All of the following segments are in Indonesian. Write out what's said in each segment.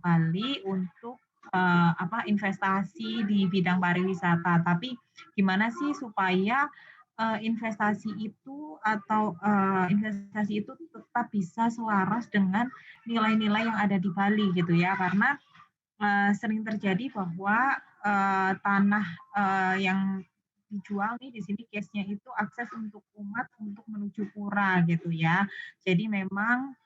Bali untuk investasi di bidang pariwisata. Tapi gimana sih supaya investasi itu tetap bisa selaras dengan nilai-nilai yang ada di Bali gitu ya, karena sering terjadi bahwa tanah yang dijual nih di sini case-nya itu akses untuk umat untuk menuju pura gitu ya. Jadi memang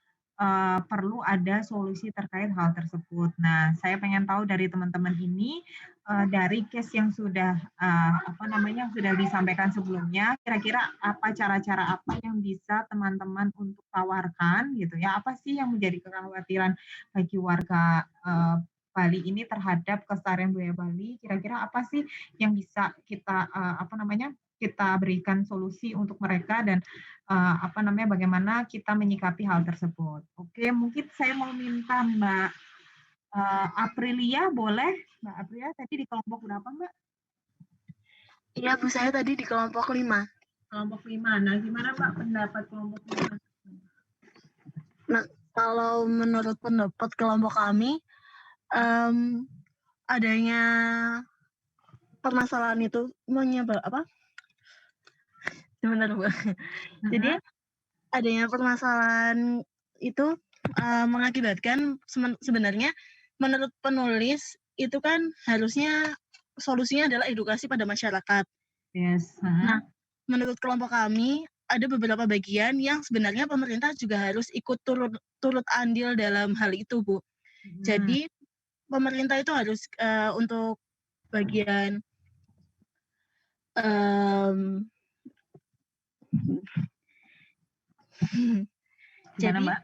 perlu ada solusi terkait hal tersebut. Nah, saya pengen tahu dari teman-teman ini dari case yang sudah sudah disampaikan sebelumnya, kira-kira apa cara-cara apa yang bisa teman-teman untuk tawarkan gitu ya? Apa sih yang menjadi kekhawatiran bagi warga Bali ini terhadap kelestarian budaya Bali? Kira-kira apa sih yang bisa kita kita berikan solusi untuk mereka dan bagaimana kita menyikapi hal tersebut. Oke, mungkin saya mau minta Mbak Aprilia, boleh? Mbak Aprilia tadi di kelompok berapa, Mbak? Iya, Bu, saya tadi di kelompok 5. Kelompok 5. Nah, gimana Mbak pendapat kelompok 5? Nah, kalau menurut pendapat kelompok kami, adanya permasalahan itu menyebabkan apa? Sebentar, Bu. Jadi adanya permasalahan itu mengakibatkan sebenarnya menurut penulis itu kan harusnya solusinya adalah edukasi pada masyarakat. Yes. Nah, menurut kelompok kami ada beberapa bagian yang sebenarnya pemerintah juga harus ikut turut andil dalam hal itu, Bu. Jadi pemerintah itu harus untuk bagian Gimana, Mbak?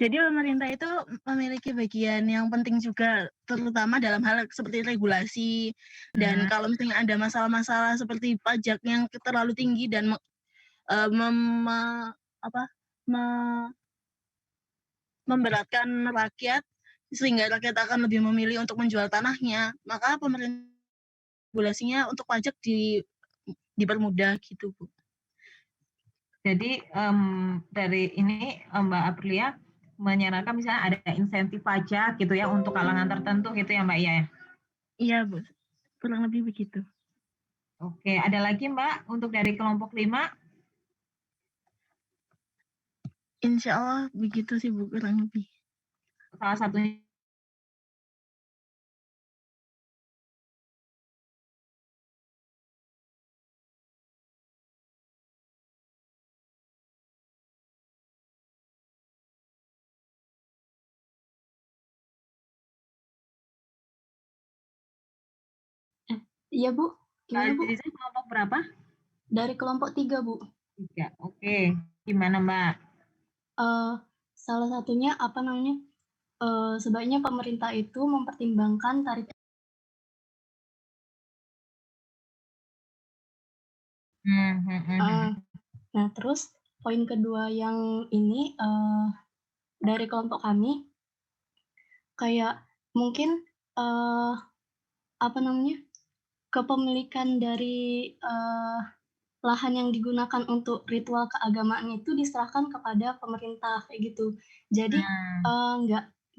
Jadi pemerintah itu memiliki bagian yang penting juga, terutama dalam hal seperti regulasi, dan kalau misalnya ada masalah-masalah seperti pajak yang terlalu tinggi dan memberatkan rakyat, sehingga rakyat akan lebih memilih untuk menjual tanahnya, maka pemerintah regulasinya untuk pajak dipermudah gitu, Bu. Jadi dari ini Mbak Aprilia menyarankan misalnya ada insentif pajak gitu ya untuk kalangan tertentu gitu ya Mbak ya? Iya, Bu. Kurang lebih begitu. Oke, ada lagi Mbak untuk dari kelompok 5? Insya Allah begitu sih Bu, kurang lebih. Salah satunya Iya Bu, gimana Bu? Aziza kelompok berapa? Dari kelompok 3 Bu. 3, oke. Gimana Mbak? Salah satunya sebaiknya pemerintah itu mempertimbangkan tarif. Nah, terus poin kedua yang ini dari kelompok kami, kayak mungkin kepemilikan dari lahan yang digunakan untuk ritual keagamaan itu diserahkan kepada pemerintah kayak gitu. Jadi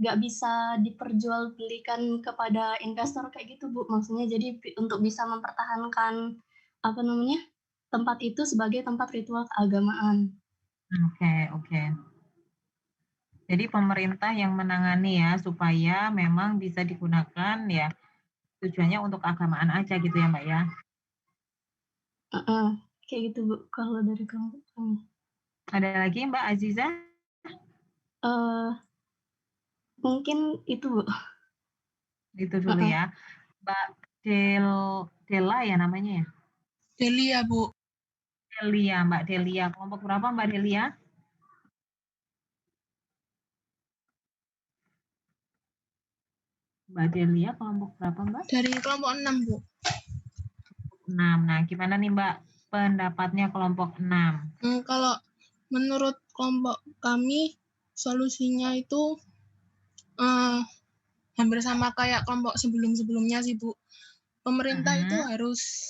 nggak bisa diperjualbelikan kepada investor kayak gitu Bu. Maksudnya jadi untuk bisa mempertahankan tempat itu sebagai tempat ritual keagamaan. Oke. Jadi pemerintah yang menangani ya supaya memang bisa digunakan ya tujuannya untuk keagamaan aja gitu ya Mbak ya? Kayak gitu Bu, kalau dari kelompok kami. Ada lagi Mbak Aziza? Mungkin itu Bu. Itu dulu ya. Mbak Dela ya namanya ya? Delia Bu. Delia, Mbak Delia. Kelompok berapa Mbak Delia? Mbak Delia kelompok berapa Mbak? Dari kelompok 6 Bu. 6. Nah, gimana nih Mbak pendapatnya kelompok 6? Kalau menurut kelompok kami solusinya itu hampir sama kayak kelompok sebelum-sebelumnya sih Bu. Pemerintah itu harus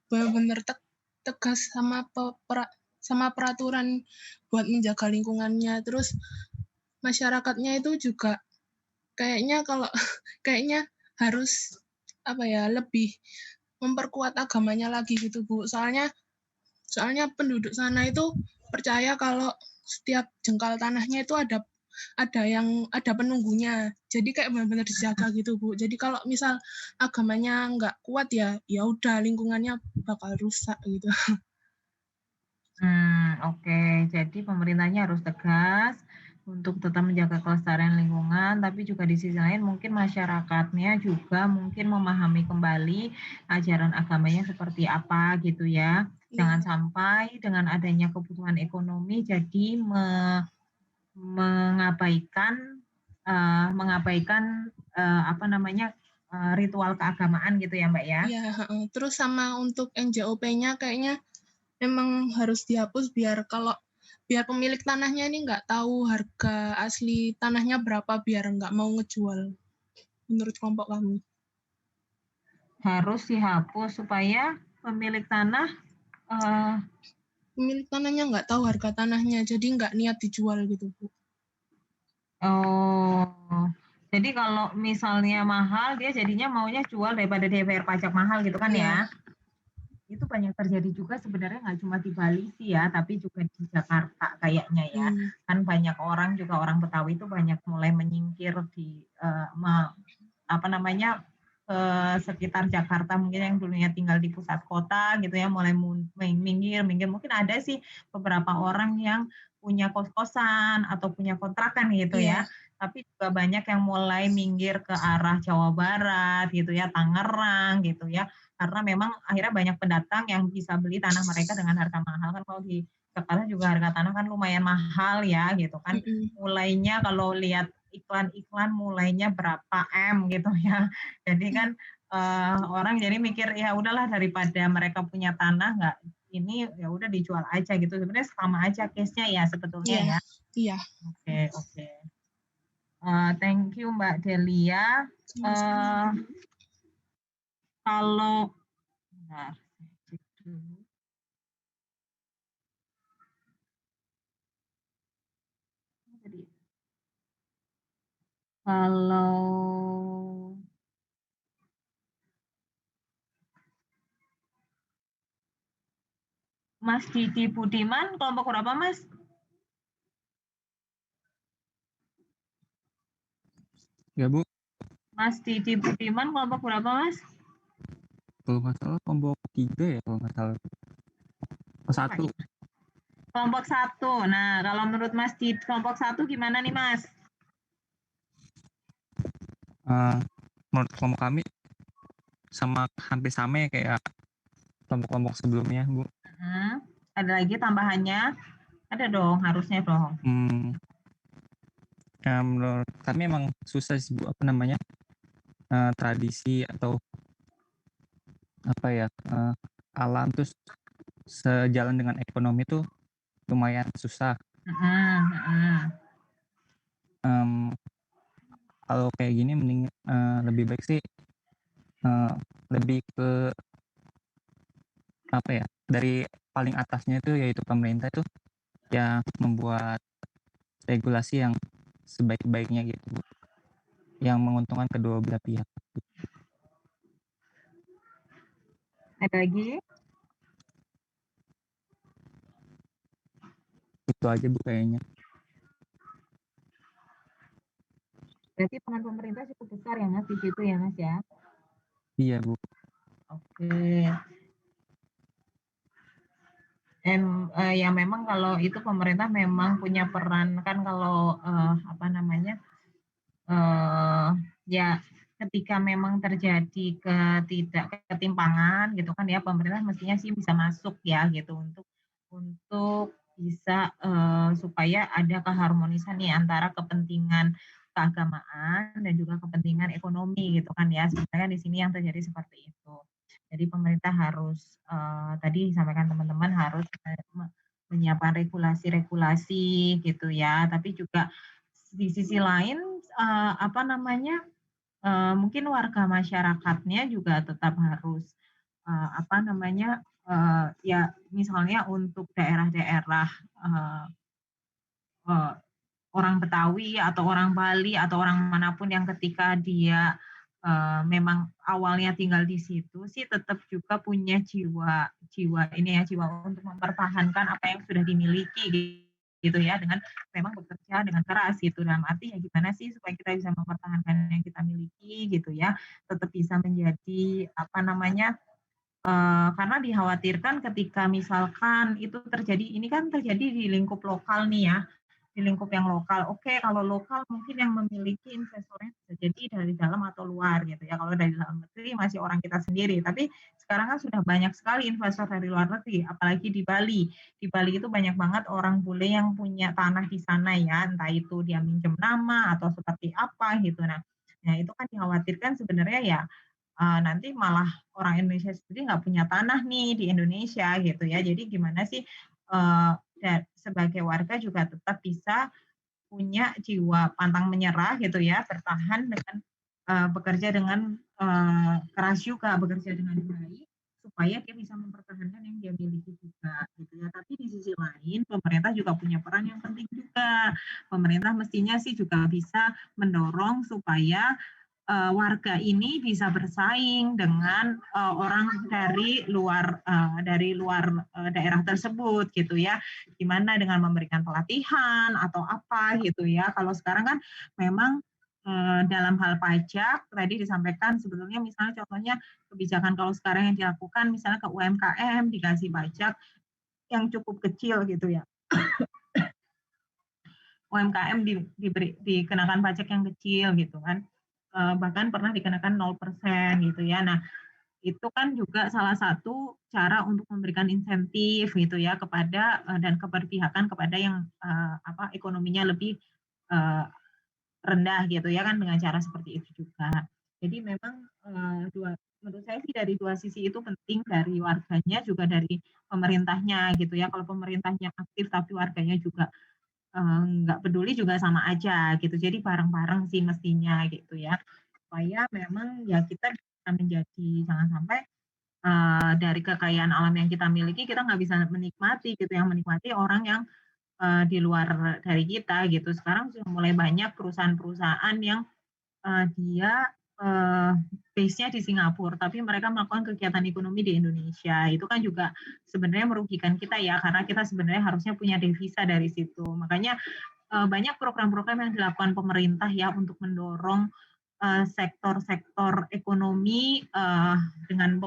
benar-benar tegas sama sama peraturan buat menjaga lingkungannya. Terus masyarakatnya itu juga kayaknya kayaknya harus lebih memperkuat agamanya lagi gitu Bu. Soalnya penduduk sana itu percaya kalau setiap jengkal tanahnya itu ada penunggunya. Jadi kayak benar-benar dijaga gitu Bu. Jadi kalau misal agamanya nggak kuat ya udah lingkungannya bakal rusak gitu. Oke. Jadi pemerintahnya harus tegas untuk tetap menjaga kelestarian lingkungan, tapi juga di sisi lain mungkin masyarakatnya juga mungkin memahami kembali ajaran agamanya seperti apa gitu ya. Jangan sampai dengan adanya kebutuhan ekonomi jadi mengabaikan ritual keagamaan gitu ya Mbak ya. Iya, terus sama untuk NJOP-nya kayaknya memang harus dihapus biar pemilik tanahnya ini nggak tahu harga asli tanahnya berapa biar nggak mau ngejual menurut kelompok kami. Harus dihapus supaya pemilik tanahnya nggak tahu harga tanahnya jadi nggak niat dijual gitu Bu. Jadi kalau misalnya mahal dia jadinya maunya jual daripada dia bayar pajak mahal gitu kan ya. Itu banyak terjadi juga sebenarnya nggak cuma di Bali sih ya, tapi juga di Jakarta kayaknya ya. Kan banyak orang juga orang Betawi itu banyak mulai menyingkir di sekitar Jakarta mungkin yang dulunya tinggal di pusat kota gitu ya, mulai minggir. Mungkin ada sih beberapa orang yang punya kos-kosan atau punya kontrakan gitu ya. Tapi juga banyak yang mulai minggir ke arah Jawa Barat gitu ya, Tangerang gitu ya. Karena memang akhirnya banyak pendatang yang bisa beli tanah mereka dengan harga mahal. Kan kalau di Jakarta juga harga tanah kan lumayan mahal ya gitu kan. Mulainya kalau lihat iklan-iklan mulainya berapa M gitu ya. Jadi kan orang jadi mikir ya udahlah daripada mereka punya tanah nggak ini ya udah dijual aja gitu. Sebenarnya sama aja case-nya ya sebetulnya ya. Iya. Oke. Thank you Mbak Delia. Kalau Mas Didi Budiman kelompok berapa Mas? Ya Bu. Mas Didi Budiman kelompok berapa Mas? Kalau nggak salah kelompok 3 ya kalau nggak salah. Satu. Kelompok 1. Nah kalau menurut Mas Didi kelompok 1 gimana nih Mas? Menurut kelompok kami hampir sama ya kayak kelompok-kelompok sebelumnya Bu. Ada lagi tambahannya? Ada dong, harusnya dong. Ya, menurut kami emang susah sih Bu, tradisi atau alam terus sejalan dengan ekonomi tuh lumayan susah. Kalau kayak gini mending lebih baik sih lebih ke dari paling atasnya itu yaitu pemerintah itu ya membuat regulasi yang sebaik-baiknya gitu Bu, yang menguntungkan kedua belah pihak. Ada lagi? Itu aja Bu kayaknya. Berarti peran pemerintah cukup besar ya Mas di situ ya Mas ya? Iya Bu. Oke. Ya memang kalau itu pemerintah memang punya peran kan kalau ya ketika memang terjadi ketimpangan gitu kan ya pemerintah mestinya sih bisa masuk ya gitu untuk bisa supaya ada keharmonisan nih antara kepentingan keagamaan dan juga kepentingan ekonomi gitu kan ya. Sebenarnya di sini yang terjadi seperti itu. Jadi pemerintah harus tadi disampaikan teman-teman harus menyiapkan regulasi-regulasi gitu ya. Tapi juga di sisi lain mungkin warga masyarakatnya juga tetap harus ya misalnya untuk daerah-daerah orang Betawi atau orang Bali atau orang manapun yang ketika dia memang awalnya tinggal di situ sih tetap juga punya jiwa jiwa ini ya jiwa untuk mempertahankan apa yang sudah dimiliki gitu ya dengan memang bekerja dengan keras gitu dalam arti ya gimana sih supaya kita bisa mempertahankan yang kita miliki gitu ya tetap bisa menjadi apa namanya karena dikhawatirkan ketika misalkan itu terjadi ini kan terjadi di lingkup lokal nih ya di lingkup yang lokal. Oke, kalau lokal mungkin yang memiliki investornya bisa jadi dari dalam atau luar gitu ya. Kalau dari dalam negeri masih orang kita sendiri. Tapi sekarang kan sudah banyak sekali investor dari luar negeri, apalagi di Bali. Di Bali itu banyak banget orang bule yang punya tanah di sana ya, entah itu dia minjem nama atau seperti apa gitu. Nah itu kan dikhawatirkan sebenarnya ya nanti malah orang Indonesia sendiri nggak punya tanah nih di Indonesia gitu ya. Jadi gimana sih sebagai warga juga tetap bisa punya jiwa pantang menyerah gitu ya, bertahan dengan bekerja dengan keras juga, bekerja dengan baik supaya dia bisa mempertahankan yang dia miliki juga gitu ya. Tapi di sisi lain pemerintah juga punya peran yang penting juga. Pemerintah mestinya sih juga bisa mendorong supaya warga ini bisa bersaing dengan orang dari luar daerah tersebut gitu ya. Gimana dengan memberikan pelatihan atau apa gitu ya. Kalau sekarang kan memang dalam hal pajak tadi disampaikan sebetulnya misalnya contohnya kebijakan kalau sekarang yang dilakukan misalnya ke UMKM dikasih pajak yang cukup kecil gitu ya. UMKM dikenakan pajak yang kecil gitu kan. Bahkan pernah dikenakan 0% gitu ya. Nah, itu kan juga salah satu cara untuk memberikan insentif gitu ya kepada dan keberpihakan kepada yang ekonominya lebih rendah gitu ya kan dengan cara seperti itu juga. Jadi memang menurut saya sih dari dua sisi itu penting dari warganya juga dari pemerintahnya gitu ya. Kalau pemerintahnya aktif tapi warganya juga nggak peduli juga sama aja gitu. Jadi bareng-bareng sih mestinya gitu ya. Supaya memang ya kita bisa menjadi jangan sampai dari kekayaan alam yang kita miliki kita nggak bisa menikmati gitu yang menikmati orang yang di luar dari kita gitu. Sekarang sudah mulai banyak perusahaan-perusahaan yang dia base-nya di Singapura, tapi mereka melakukan kegiatan ekonomi di Indonesia. Itu kan juga sebenarnya merugikan kita ya, karena kita sebenarnya harusnya punya devisa dari situ. Makanya banyak program-program yang dilakukan pemerintah ya untuk mendorong sektor-sektor ekonomi dengan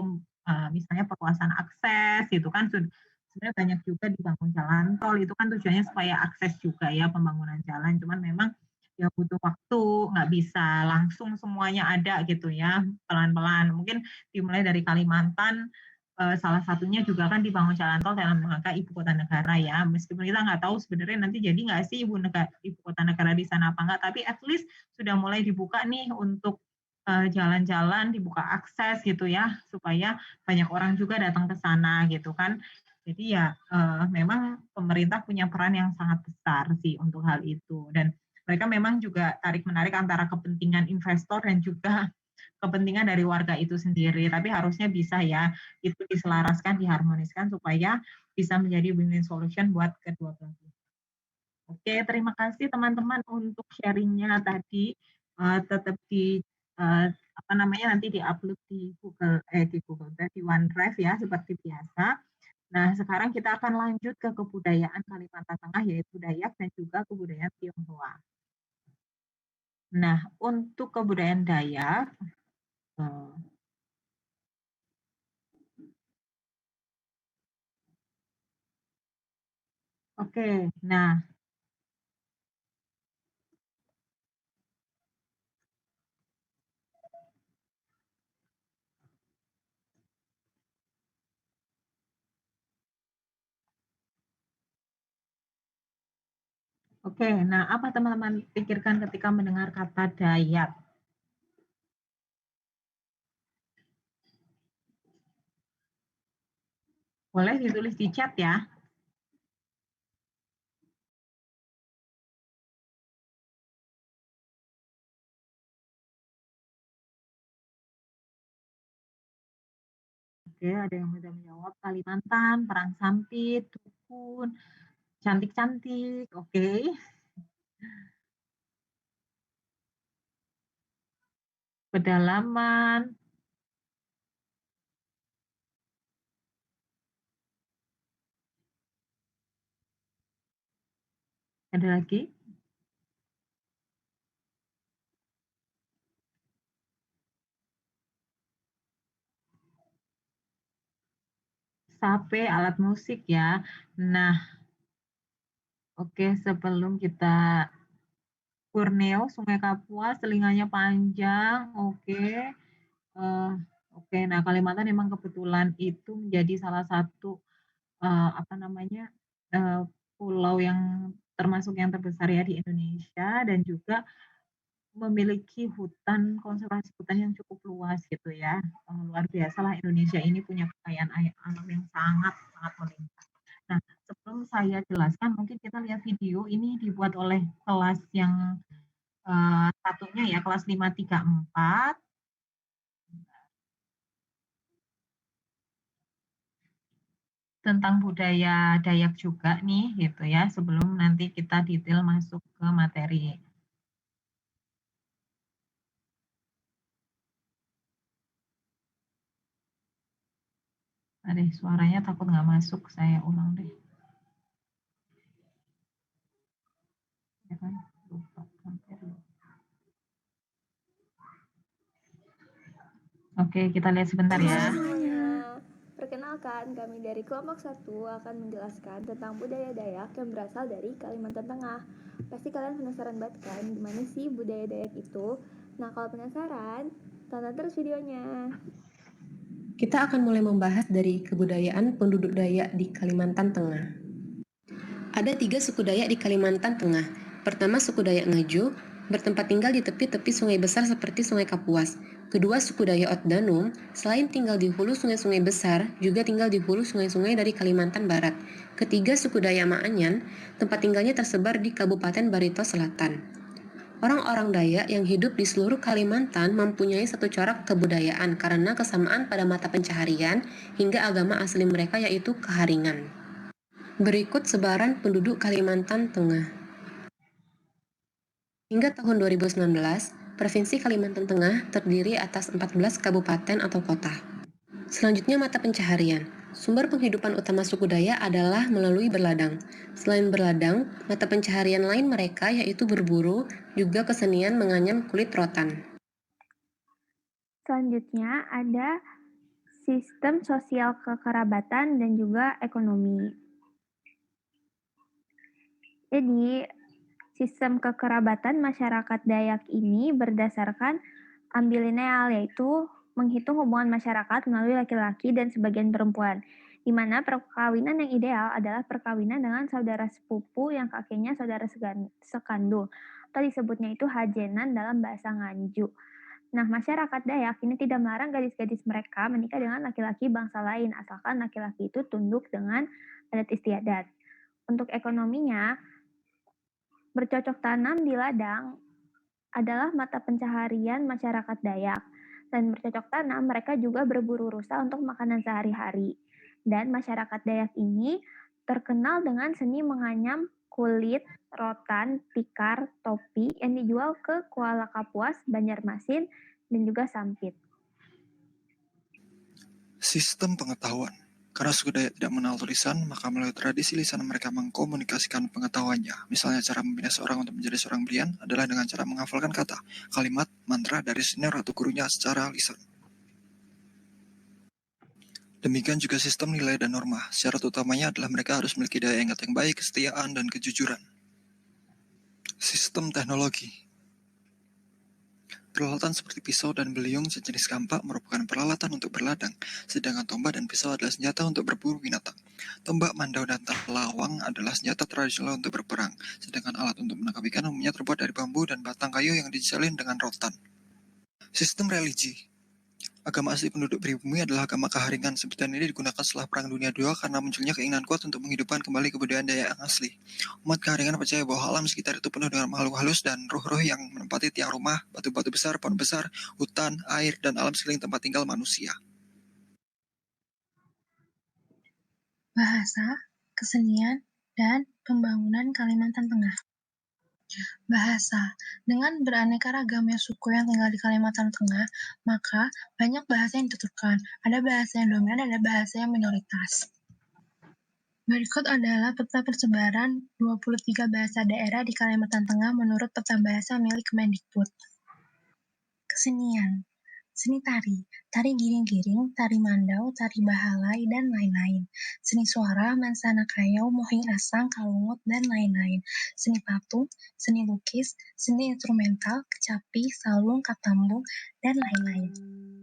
misalnya perluasan akses itu kan sebenarnya banyak juga dibangun jalan tol itu kan tujuannya supaya akses juga ya pembangunan jalan cuman memang ya butuh waktu nggak bisa langsung semuanya ada gitu ya pelan-pelan mungkin dimulai dari Kalimantan salah satunya juga kan dibangun jalan tol dalam rangka ibu kota negara ya meskipun kita nggak tahu sebenarnya nanti jadi nggak sih ibu kota negara di sana apa nggak tapi at least sudah mulai dibuka nih untuk jalan-jalan dibuka akses gitu ya supaya banyak orang juga datang ke sana gitu kan jadi ya memang pemerintah punya peran yang sangat besar sih untuk hal itu dan mereka memang juga tarik menarik antara kepentingan investor dan juga kepentingan dari warga itu sendiri tapi harusnya bisa ya itu diselaraskan diharmoniskan supaya bisa menjadi win-win solution buat kedua belah pihak. Oke, terima kasih teman-teman untuk sharingnya tadi. Tetap di apa namanya nanti diupload di Google Drive di OneDrive ya seperti biasa. Nah, sekarang kita akan lanjut ke kebudayaan Kalimantan Tengah yaitu Dayak dan juga kebudayaan Tionghoa. Nah, untuk kebudayaan Dayak Oke, nah Oke, nah apa teman-teman pikirkan ketika mendengar kata Dayak? Boleh ditulis di chat ya. Oke, ada yang sudah menjawab. Kalimantan, perang sampit, dukun, cantik-cantik. Oke. Pedalaman. Ada lagi? Sape, alat musik ya. Nah, oke, sebelum kita Borneo, Sungai Kapuas, telinganya panjang. Oke. Oke, nah Kalimantan memang kebetulan itu menjadi salah satu pulau yang termasuk yang terbesar ya di Indonesia, dan juga memiliki konservasi hutan yang cukup luas gitu ya. Luar biasa lah, Indonesia ini punya kekayaan alam yang sangat sangat melimpah. Nah, sebelum saya jelaskan, mungkin kita lihat video ini dibuat oleh kelas yang satunya ya, kelas 534. Tentang budaya Dayak juga nih gitu ya, sebelum nanti kita detail masuk ke materi. Aduh, suaranya takut nggak masuk, saya ulang deh. Ya kan? Lupa. Oke, kita lihat sebentar ya. Semuanya. Perkenalkan, kami dari kelompok 1 akan menjelaskan tentang budaya Dayak yang berasal dari Kalimantan Tengah. Pasti kalian penasaran banget kan, gimana sih budaya Dayak itu? Nah, kalau penasaran, tonton terus videonya. Kita akan mulai membahas dari kebudayaan penduduk Dayak di Kalimantan Tengah. Ada 3 suku Dayak di Kalimantan Tengah. Pertama, suku Dayak Ngaju, bertempat tinggal di tepi-tepi sungai besar seperti Sungai Kapuas. Kedua, suku Dayak Otdanum, selain tinggal di hulu sungai-sungai besar, juga tinggal di hulu sungai-sungai dari Kalimantan Barat. Ketiga, suku Dayak Maanyan, tempat tinggalnya tersebar di Kabupaten Barito Selatan. Orang-orang Dayak yang hidup di seluruh Kalimantan mempunyai satu corak kebudayaan karena kesamaan pada mata pencaharian hingga agama asli mereka, yaitu Keharingan. Berikut sebaran penduduk Kalimantan Tengah. Hingga tahun 2019, Provinsi Kalimantan Tengah terdiri atas 14 kabupaten atau kota. Selanjutnya, mata pencaharian. Sumber penghidupan utama suku Dayak adalah melalui berladang. Selain berladang, mata pencaharian lain mereka yaitu berburu, juga kesenian menganyam kulit rotan. Selanjutnya ada sistem sosial kekerabatan dan juga ekonomi. Jadi, sistem kekerabatan masyarakat Dayak ini berdasarkan ambilineal, yaitu menghitung hubungan masyarakat melalui laki-laki dan sebagian perempuan, di mana perkawinan yang ideal adalah perkawinan dengan saudara sepupu yang kakeknya saudara sekandung, atau disebutnya itu hajenan dalam bahasa Nganjuk. Nah, masyarakat Dayak ini tidak melarang gadis-gadis mereka menikah dengan laki-laki bangsa lain, asalkan laki-laki itu tunduk dengan adat istiadat. Untuk ekonominya, bercocok tanam di ladang adalah mata pencaharian masyarakat Dayak. Dan bercocok tanam, mereka juga berburu rusa untuk makanan sehari-hari. Dan masyarakat Dayak ini terkenal dengan seni menganyam kulit, rotan, tikar, topi yang dijual ke Kuala Kapuas, Banjarmasin, dan juga Sampit. Sistem pengetahuan. Karena suku Dayak tidak mengenal tulisan, maka melalui tradisi lisan mereka mengkomunikasikan pengetahuannya. Misalnya cara membina seorang untuk menjadi seorang brilian adalah dengan cara menghafalkan kata, kalimat, mantra dari senior atau gurunya secara lisan. Demikian juga sistem nilai dan norma. Syarat utamanya adalah mereka harus memiliki daya ingat yang baik, kesetiaan, dan kejujuran. Sistem teknologi. Peralatan seperti pisau dan beliung sejenis kampak merupakan peralatan untuk berladang, sedangkan tombak dan pisau adalah senjata untuk berburu binatang. Tombak, mandau, dan lawang adalah senjata tradisional untuk berperang, sedangkan alat untuk menangkap ikan umumnya terbuat dari bambu dan batang kayu yang dijalin dengan rotan. Sistem religi. Agama asli penduduk pribumi adalah agama Keharingan. Sebutan ini digunakan setelah Perang Dunia II karena munculnya keinginan kuat untuk menghidupkan kembali kebudayaan Dayak yang asli. Umat Keharingan percaya bahwa alam sekitar itu penuh dengan makhluk halus dan roh-roh yang menempati tiang rumah, batu-batu besar, pohon besar, hutan, air, dan alam sekeliling tempat tinggal manusia. bahasa, kesenian, dan pembangunan Kalimantan Tengah. Bahasa. Dengan beraneka ragamnya suku yang tinggal di Kalimantan Tengah, maka banyak bahasa yang dituturkan. Ada bahasa yang dominan, ada bahasa yang minoritas. Berikut adalah peta persebaran 23 bahasa daerah di Kalimantan Tengah menurut peta bahasa milik Kemendikbud. Kesenian. Seni tari, tari giring-giring, tari mandau, tari bahalai, dan lain-lain. Seni suara, mansana kayau, mohing asang, kalungut, dan lain-lain. Seni patung, seni lukis, seni instrumental, kecapi, salung, katambung, dan lain-lain.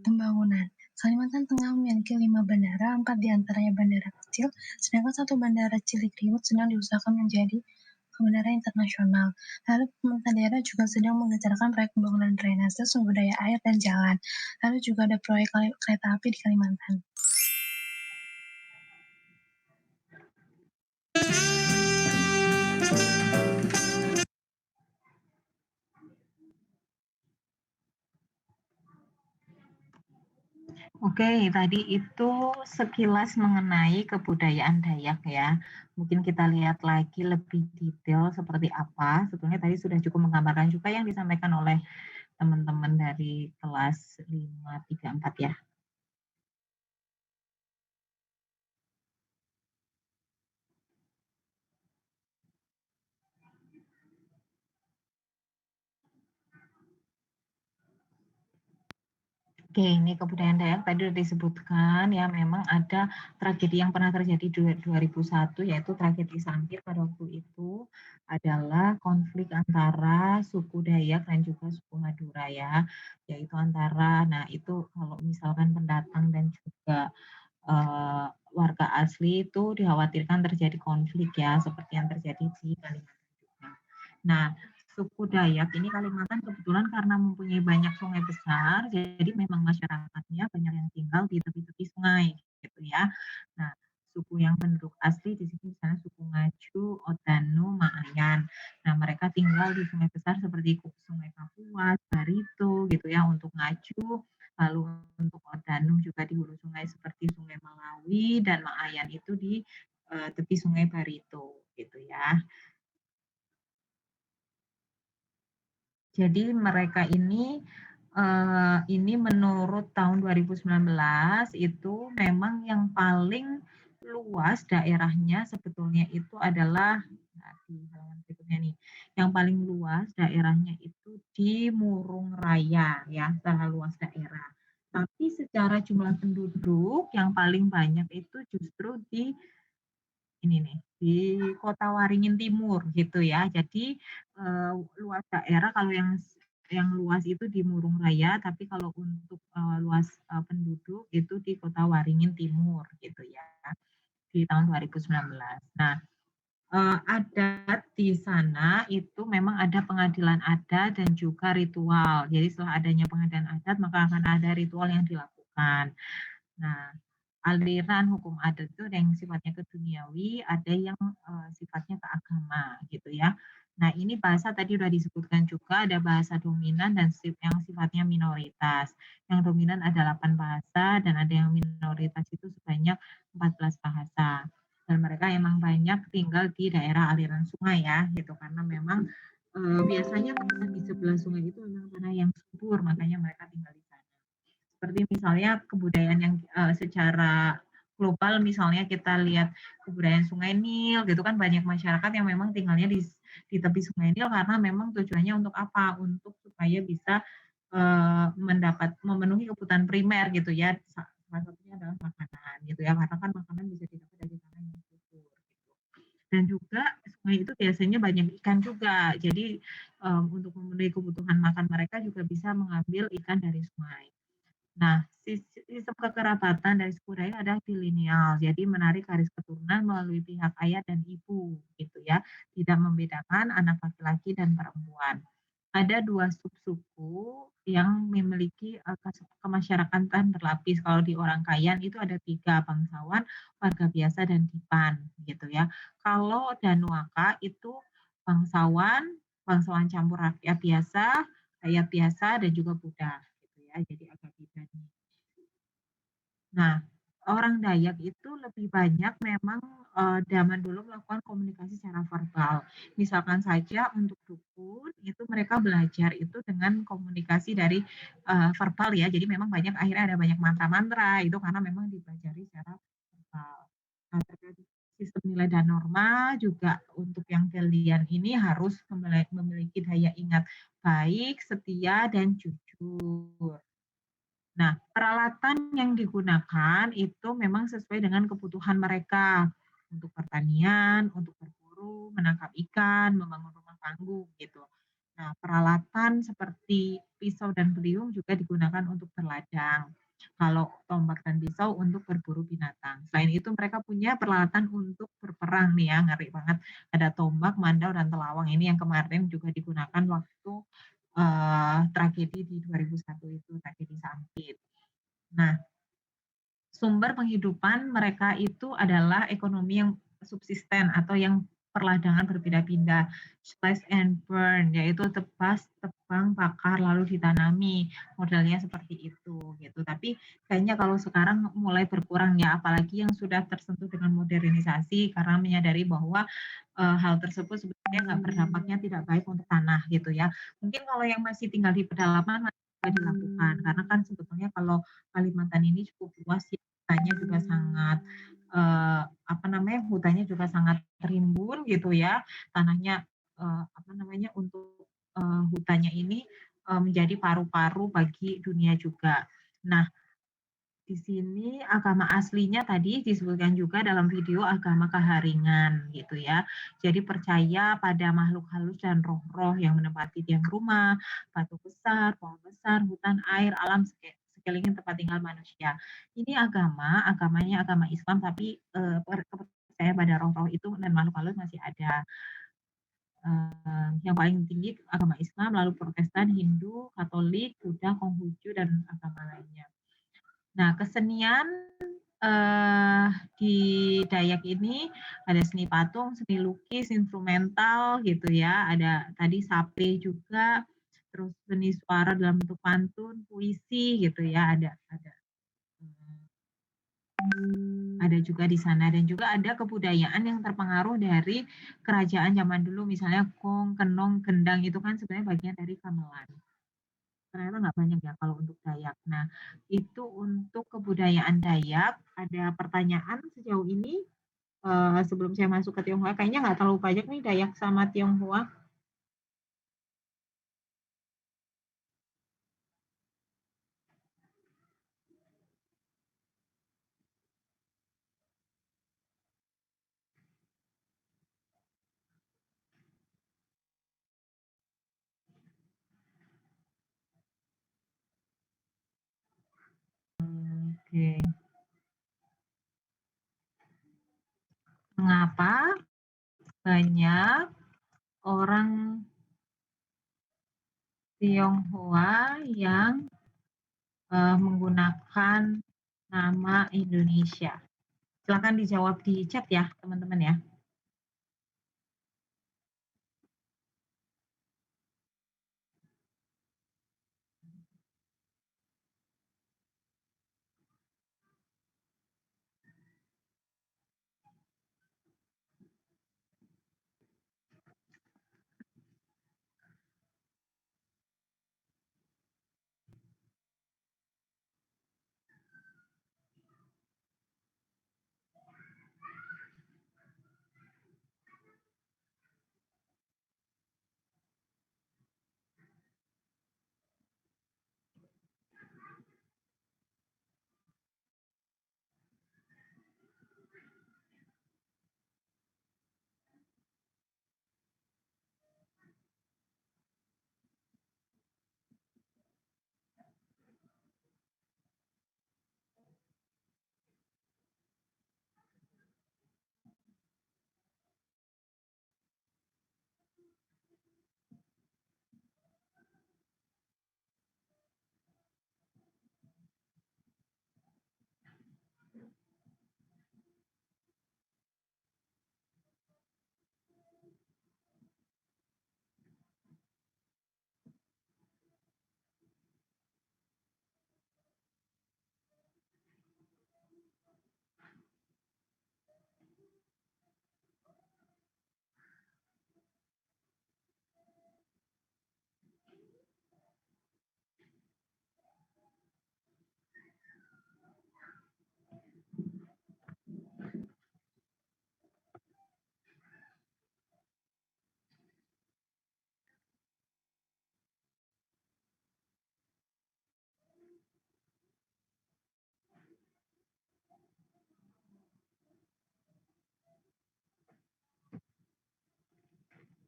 Pembangunan. Kalimantan Tengah memiliki 5 bandara, 4 diantaranya bandara kecil, sedangkan 1 bandara Cilikriwut sedang diusahakan menjadi bandara internasional. Lalu pemerintah daerah juga sedang mengejarkan proyek pembangunan drainase, sumber daya air, dan jalan. Lalu juga ada proyek kereta api di Kalimantan. Oke, tadi itu sekilas mengenai kebudayaan Dayak ya. Mungkin kita lihat lagi lebih detail seperti apa. Sebetulnya tadi sudah cukup menggambarkan juga yang disampaikan oleh teman-teman dari kelas 534 ya. Oke, ini kebudayaan Dayak tadi sudah disebutkan ya, memang ada tragedi yang pernah terjadi di 2001 yaitu tragedi Sampit. Pada waktu itu adalah konflik antara suku Dayak dan juga suku Madura ya, yaitu antara, nah itu kalau misalkan pendatang dan juga warga asli itu dikhawatirkan terjadi konflik ya, seperti yang terjadi di Kalimantan juga. Nah, suku Dayak ini Kalimantan kebetulan karena mempunyai banyak sungai besar, jadi memang masyarakatnya banyak yang tinggal di tepi-tepi sungai, gitu ya. Nah, suku yang penduduk asli di sini misalnya suku Ngaju, Odanu, Maayan. Nah, mereka tinggal di sungai besar seperti Sungai Kapuas, Barito, gitu ya untuk Ngaju. Lalu untuk Odanu juga di hulu sungai seperti Sungai Malawi dan Maayan itu di tepi Sungai Barito, gitu ya. Jadi mereka ini menurut tahun 2019 itu memang yang paling luas daerahnya sebetulnya itu adalah, nah di halaman berikutnya nih, yang paling luas daerahnya itu di Murung Raya ya, secara luas daerah. Tapi secara jumlah penduduk yang paling banyak itu justru di ini nih, di Kota Waringin Timur gitu ya. Jadi luas daerah kalau yang luas itu di Murung Raya, tapi kalau untuk luas penduduk itu di Kota Waringin Timur gitu ya, di tahun 2019. Nah, adat di sana itu memang ada pengadilan adat dan juga ritual. Jadi setelah adanya pengadilan adat, maka akan ada ritual yang dilakukan. Nah, aliran hukum adat itu ada yang sifatnya keduniawi, ada yang sifatnya ke agama gitu ya. Nah, ini bahasa tadi sudah disebutkan juga, ada bahasa dominan dan yang sifatnya minoritas. Yang dominan ada 8 bahasa dan ada yang minoritas itu sebanyak 14 bahasa. Dan mereka emang banyak tinggal di daerah aliran sungai ya, gitu karena memang biasanya di sebelah sungai itu memang tanah yang subur, makanya mereka tinggal di sana. Seperti misalnya kebudayaan yang secara global, misalnya kita lihat kebudayaan Sungai Nil, gitu kan banyak masyarakat yang memang tinggalnya di tepi Sungai Nil karena memang tujuannya untuk apa? Untuk supaya bisa memenuhi kebutuhan primer gitu ya. Salah satunya adalah makanan gitu ya, karena kan makanan bisa didapat dari tanah yang subur. Gitu. Dan juga sungai itu biasanya banyak ikan juga, jadi untuk memenuhi kebutuhan makan mereka juga bisa mengambil ikan dari sungai. Nah, sistem kekerabatan dari suku Dayak adalah trilineal, jadi menarik garis keturunan melalui pihak ayah dan ibu, gitu ya. Tidak membedakan anak laki-laki dan perempuan. Ada 2 subsuku yang memiliki kemasyarakatan berlapis. Kalau di orang Kayan itu ada 3, bangsawan, warga biasa, dan dipan, gitu ya. Kalau Danuaka itu bangsawan campur rakyat biasa, dan juga Buddha. Ya, jadi agak beda nih. Nah, orang Dayak itu lebih banyak memang zaman dulu melakukan komunikasi secara verbal. Misalkan saja untuk dukun itu mereka belajar itu dengan komunikasi dari verbal ya. Jadi memang akhirnya ada banyak mantra-mantra itu karena memang dipelajari secara verbal. Nah, terkait sistem nilai dan norma juga untuk yang kalian ini harus memiliki daya ingat baik, setia, dan jujur. Nah, peralatan yang digunakan itu memang sesuai dengan kebutuhan mereka untuk pertanian, untuk berburu, menangkap ikan, membangun rumah panggung gitu. Nah, peralatan seperti pisau dan beliung juga digunakan untuk berladang. Kalau tombak dan pisau untuk berburu binatang. Selain itu mereka punya peralatan untuk berperang nih ya, ngeri banget. Ada tombak, mandau, dan telawang. Ini yang kemarin juga digunakan waktu tragedi di 2001 itu, tragedi Sampit. Nah, sumber penghidupan mereka itu adalah ekonomi yang subsisten atau yang perladangan berpindah-pindah, slash and burn, yaitu tebas, tebang, bakar, lalu ditanami. Modelnya seperti itu gitu. Tapi kayaknya kalau sekarang mulai berkurang ya, apalagi yang sudah tersentuh dengan modernisasi karena menyadari bahwa hal tersebut sebenarnya nggak berdampaknya tidak baik untuk tanah gitu ya. Mungkin kalau yang masih tinggal di pedalaman masih bisa dilakukan karena kan sebetulnya kalau Kalimantan ini cukup luas ya, hutannya juga sangat hutannya juga sangat rimbun gitu ya. Tanahnya untuk hutannya ini menjadi paru-paru bagi dunia juga. Nah, di sini agama aslinya tadi disebutkan juga dalam video agama Kaharingan gitu ya. Jadi percaya pada makhluk halus dan roh-roh yang menempati tiang rumah, batu besar, pohon besar, hutan, air, alam sekeliling tempat tinggal manusia. Ini agamanya agama Islam tapi kepercayaan pada roh-roh itu dan makhluk halus masih ada. Yang paling tinggi agama Islam, lalu Protestan, Hindu, Katolik, Buddha, Konghucu, dan agama lainnya. Nah, kesenian di Dayak ini ada seni patung, seni lukis, instrumental gitu ya. Ada tadi sape juga, terus seni suara dalam bentuk pantun, puisi gitu ya. Ada juga di sana dan juga ada kebudayaan yang terpengaruh dari kerajaan zaman dulu misalnya gong, kenong, gendang itu kan sebenarnya bagian dari gamelan. Ternyata nggak banyak ya kalau untuk Dayak. Nah, itu untuk kebudayaan Dayak. Ada pertanyaan sejauh ini sebelum saya masuk ke Tionghoa. Kayaknya nggak terlalu banyak nih Dayak sama Tionghoa. Oke. Mengapa banyak orang Tionghoa yang menggunakan nama Indonesia? Silakan dijawab di chat ya, teman-teman ya.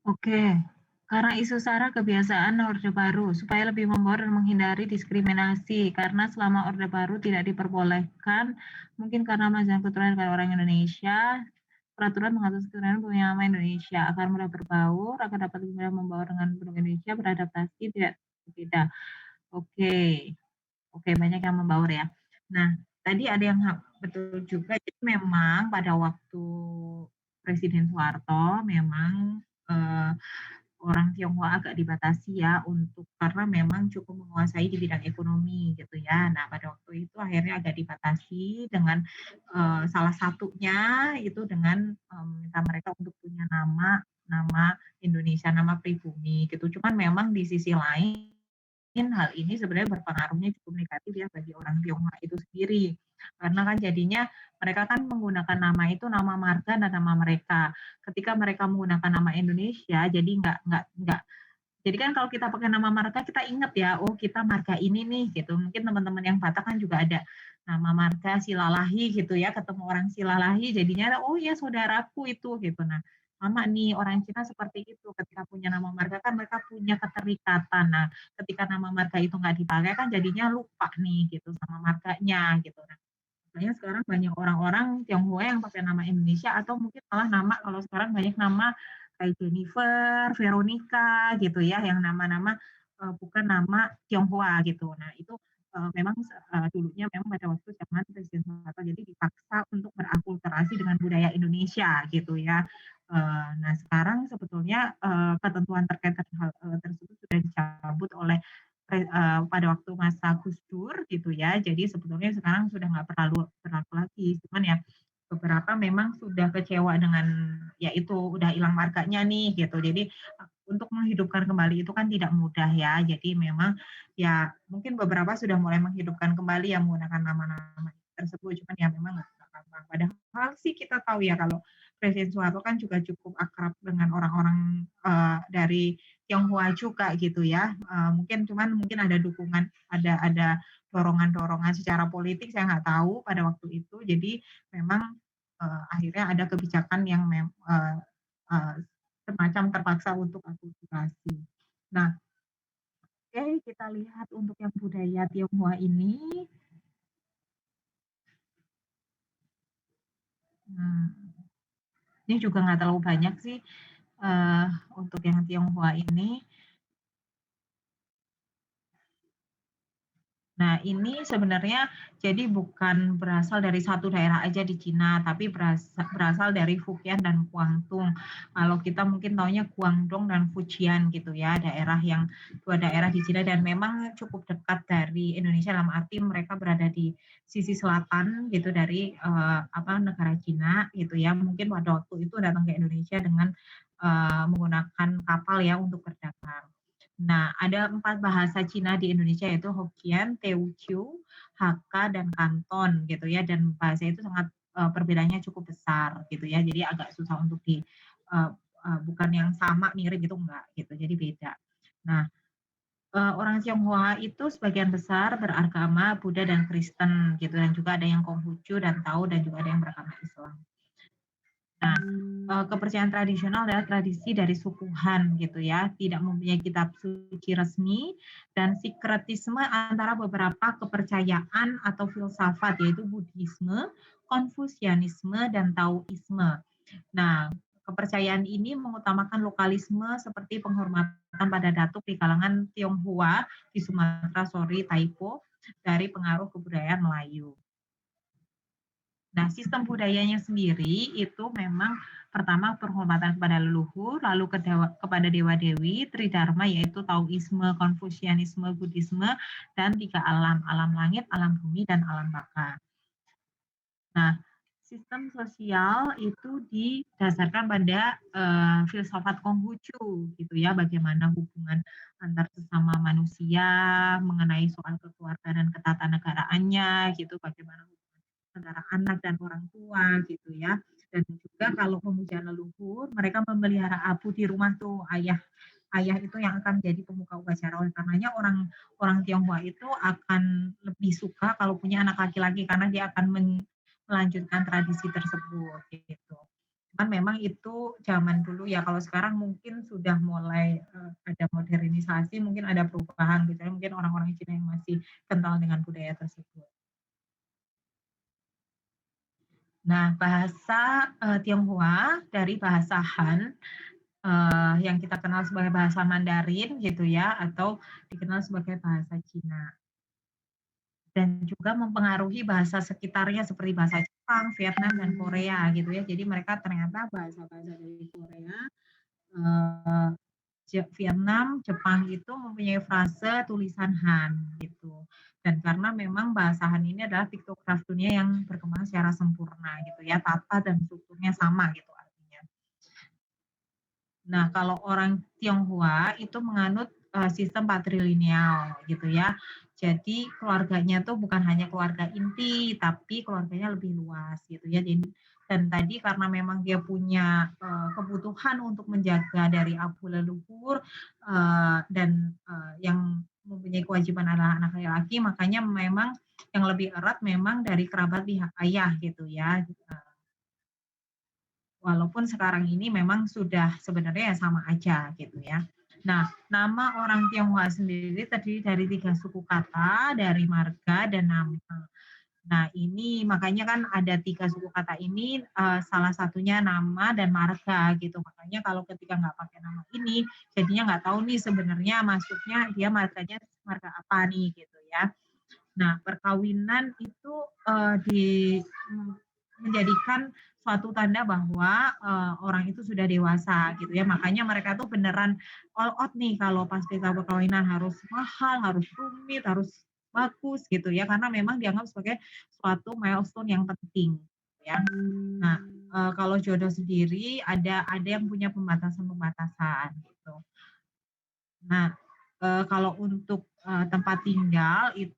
Oke, karena isu SARA kebiasaan Orde Baru, supaya lebih membaur dan menghindari diskriminasi, karena selama Orde Baru tidak diperbolehkan, mungkin karena mazhab keturunan orang Indonesia, peraturan mengatur keturunan punya nama Indonesia, agar mudah berbaur, agar dapat lebih mudah membaur dengan penduduk Indonesia, beradaptasi, tidak berbeda. Oke, banyak yang membaur ya. Nah, tadi ada yang betul juga, jadi memang pada waktu Presiden Soeharto, memang orang Tionghoa agak dibatasi ya karena memang cukup menguasai di bidang ekonomi gitu ya. Nah, pada waktu itu akhirnya agak dibatasi dengan salah satunya itu dengan meminta mereka untuk punya nama Indonesia, nama pribumi gitu. Cuman memang di sisi lain hal ini sebenarnya berpengaruhnya cukup negatif ya bagi orang Tionghoa itu sendiri. Karena kan jadinya mereka kan menggunakan nama itu nama marga dan nama mereka. Ketika mereka menggunakan nama Indonesia, jadi nggak. Jadi kan kalau kita pakai nama marga kita ingat ya, oh kita marga ini nih gitu. Mungkin teman-teman yang Batak kan juga ada nama marga Silalahi gitu ya, ketemu orang Silalahi jadinya oh ya saudaraku itu gitu. Nah, sama nih orang Cina seperti itu, ketika punya nama marga kan mereka punya keterikatan. Nah, ketika nama marga itu nggak dipakai kan jadinya lupa nih gitu sama marganya gitu. Nah, makanya sekarang banyak orang-orang Tionghoa yang pakai nama Indonesia atau mungkin malah nama kalau sekarang banyak nama kayak Jennifer, Veronica gitu ya, yang nama-nama bukan nama Tionghoa gitu. Nah itu memang dulunya memang pada waktu zaman Presiden Soeharto jadi dipaksa untuk berakulturasi dengan budaya Indonesia gitu ya. Nah sekarang sebetulnya ketentuan terkait hal tersebut sudah dicabut oleh pada waktu masa Gus Dur gitu ya. Jadi sebetulnya sekarang sudah nggak berlaku lagi. Cuman ya beberapa memang sudah kecewa dengan ya itu udah hilang markanya nih gitu. Jadi untuk menghidupkan kembali itu kan tidak mudah ya. Jadi memang ya mungkin beberapa sudah mulai menghidupkan kembali yang menggunakan nama-nama tersebut. Cuman ya memang nggak gampang. Padahal sih kita tahu ya kalau Presiden Soeharto kan juga cukup akrab dengan orang-orang dari Tionghoa juga gitu ya. Mungkin ada dukungan, ada dorongan-dorongan secara politik saya nggak tahu pada waktu itu. Jadi memang akhirnya ada kebijakan yang semacam terpaksa untuk akulturasi. Nah, oke kita lihat untuk yang budaya Tionghoa ini. Ini juga nggak terlalu banyak sih untuk yang Tionghoa ini. Nah, ini sebenarnya jadi bukan berasal dari satu daerah aja di Cina, tapi berasal dari Fujian dan Guangdong. Kalau kita mungkin taunya Guangdong dan Fujian gitu ya, dua daerah di Cina dan memang cukup dekat dari Indonesia dalam arti mereka berada di sisi selatan gitu dari negara Cina gitu ya. Mungkin pada waktu itu datang ke Indonesia dengan menggunakan kapal ya untuk berdagang. Nah, ada 4 bahasa Cina di Indonesia yaitu Hokkien, Teochew, Hakka, dan Kanton gitu ya. Dan bahasa itu sangat perbedaannya cukup besar gitu ya. Jadi agak susah untuk bukan yang sama mirip gitu enggak gitu. Jadi beda. Nah, orang Tionghoa itu sebagian besar beragama Buddha dan Kristen gitu dan juga ada yang Konghucu dan Tao dan juga ada yang beragama Islam. Nah, kepercayaan tradisional adalah tradisi dari suku Han gitu ya, tidak mempunyai kitab suci resmi dan sinkretisme antara beberapa kepercayaan atau filsafat yaitu Buddhisme, Konfusianisme dan Taoisme. Nah, kepercayaan ini mengutamakan lokalisme seperti penghormatan pada datuk di kalangan Tionghoa di Sumatera, Taipo dari pengaruh kebudayaan Melayu. Nah, sistem budayanya sendiri itu memang pertama penghormatan kepada leluhur, lalu kepada dewa-dewi, tridharma yaitu Taoisme, Konfusianisme, Buddhisme, dan 3 alam, alam langit, alam bumi, dan alam baka. Nah, sistem sosial itu didasarkan pada filsafat Konghucu gitu ya, bagaimana hubungan antar sesama manusia, mengenai soal kekeluargaan dan ketatanegaraannya gitu, bagaimana antara anak dan orang tua gitu ya. Dan juga kalau memuja leluhur, mereka memelihara abu di rumah tuh ayah itu yang akan menjadi pemuka upacara. Oleh karenanya orang Tionghoa itu akan lebih suka kalau punya anak laki-laki karena dia akan melanjutkan tradisi tersebut gitu. Cuman memang itu zaman dulu ya, kalau sekarang mungkin sudah mulai ada modernisasi, mungkin ada perubahan gitu ya, mungkin orang-orang Cina yang masih kental dengan budaya tersebut. Nah, bahasa Tionghoa dari bahasa Han yang kita kenal sebagai bahasa Mandarin gitu ya, atau dikenal sebagai bahasa Cina. Dan juga mempengaruhi bahasa sekitarnya seperti bahasa Jepang, Vietnam, dan Korea gitu ya. Jadi mereka ternyata bahasa-bahasa dari Korea, Vietnam, Jepang itu mempunyai frase tulisan Han gitu. Dan karena memang bahasa Han ini adalah piktograf dunia yang berkembang secara sempurna gitu ya, tata dan strukturnya sama gitu artinya. Nah, kalau orang Tionghoa itu menganut sistem patrilineal gitu ya. Jadi keluarganya tuh bukan hanya keluarga inti, tapi keluarganya lebih luas gitu ya. Dan tadi karena memang dia punya kebutuhan untuk menjaga dari abu leluhur dan yang mempunyai kewajiban adalah anak laki-laki, makanya memang yang lebih erat memang dari kerabat pihak ayah gitu ya. Walaupun sekarang ini memang sudah sebenarnya sama aja gitu ya. Nah, nama orang Tionghoa sendiri terdiri dari 3 suku kata, dari marga dan nama. Nah, ini makanya kan ada 3 suku kata ini, salah satunya nama dan marga gitu. Makanya kalau ketika nggak pakai nama ini, jadinya nggak tahu nih sebenarnya maksudnya dia marganya marga apa nih gitu ya. Nah, perkawinan itu menjadikan suatu tanda bahwa orang itu sudah dewasa gitu ya. Makanya mereka tuh beneran all out nih kalau pas kita perkawinan harus mahal, harus rumit, harus bagus gitu ya. Karena memang dianggap sebagai suatu milestone yang penting ya. Nah, kalau jodoh sendiri ada yang punya pembatasan-pembatasan gitu. Nah, kalau untuk tempat tinggal itu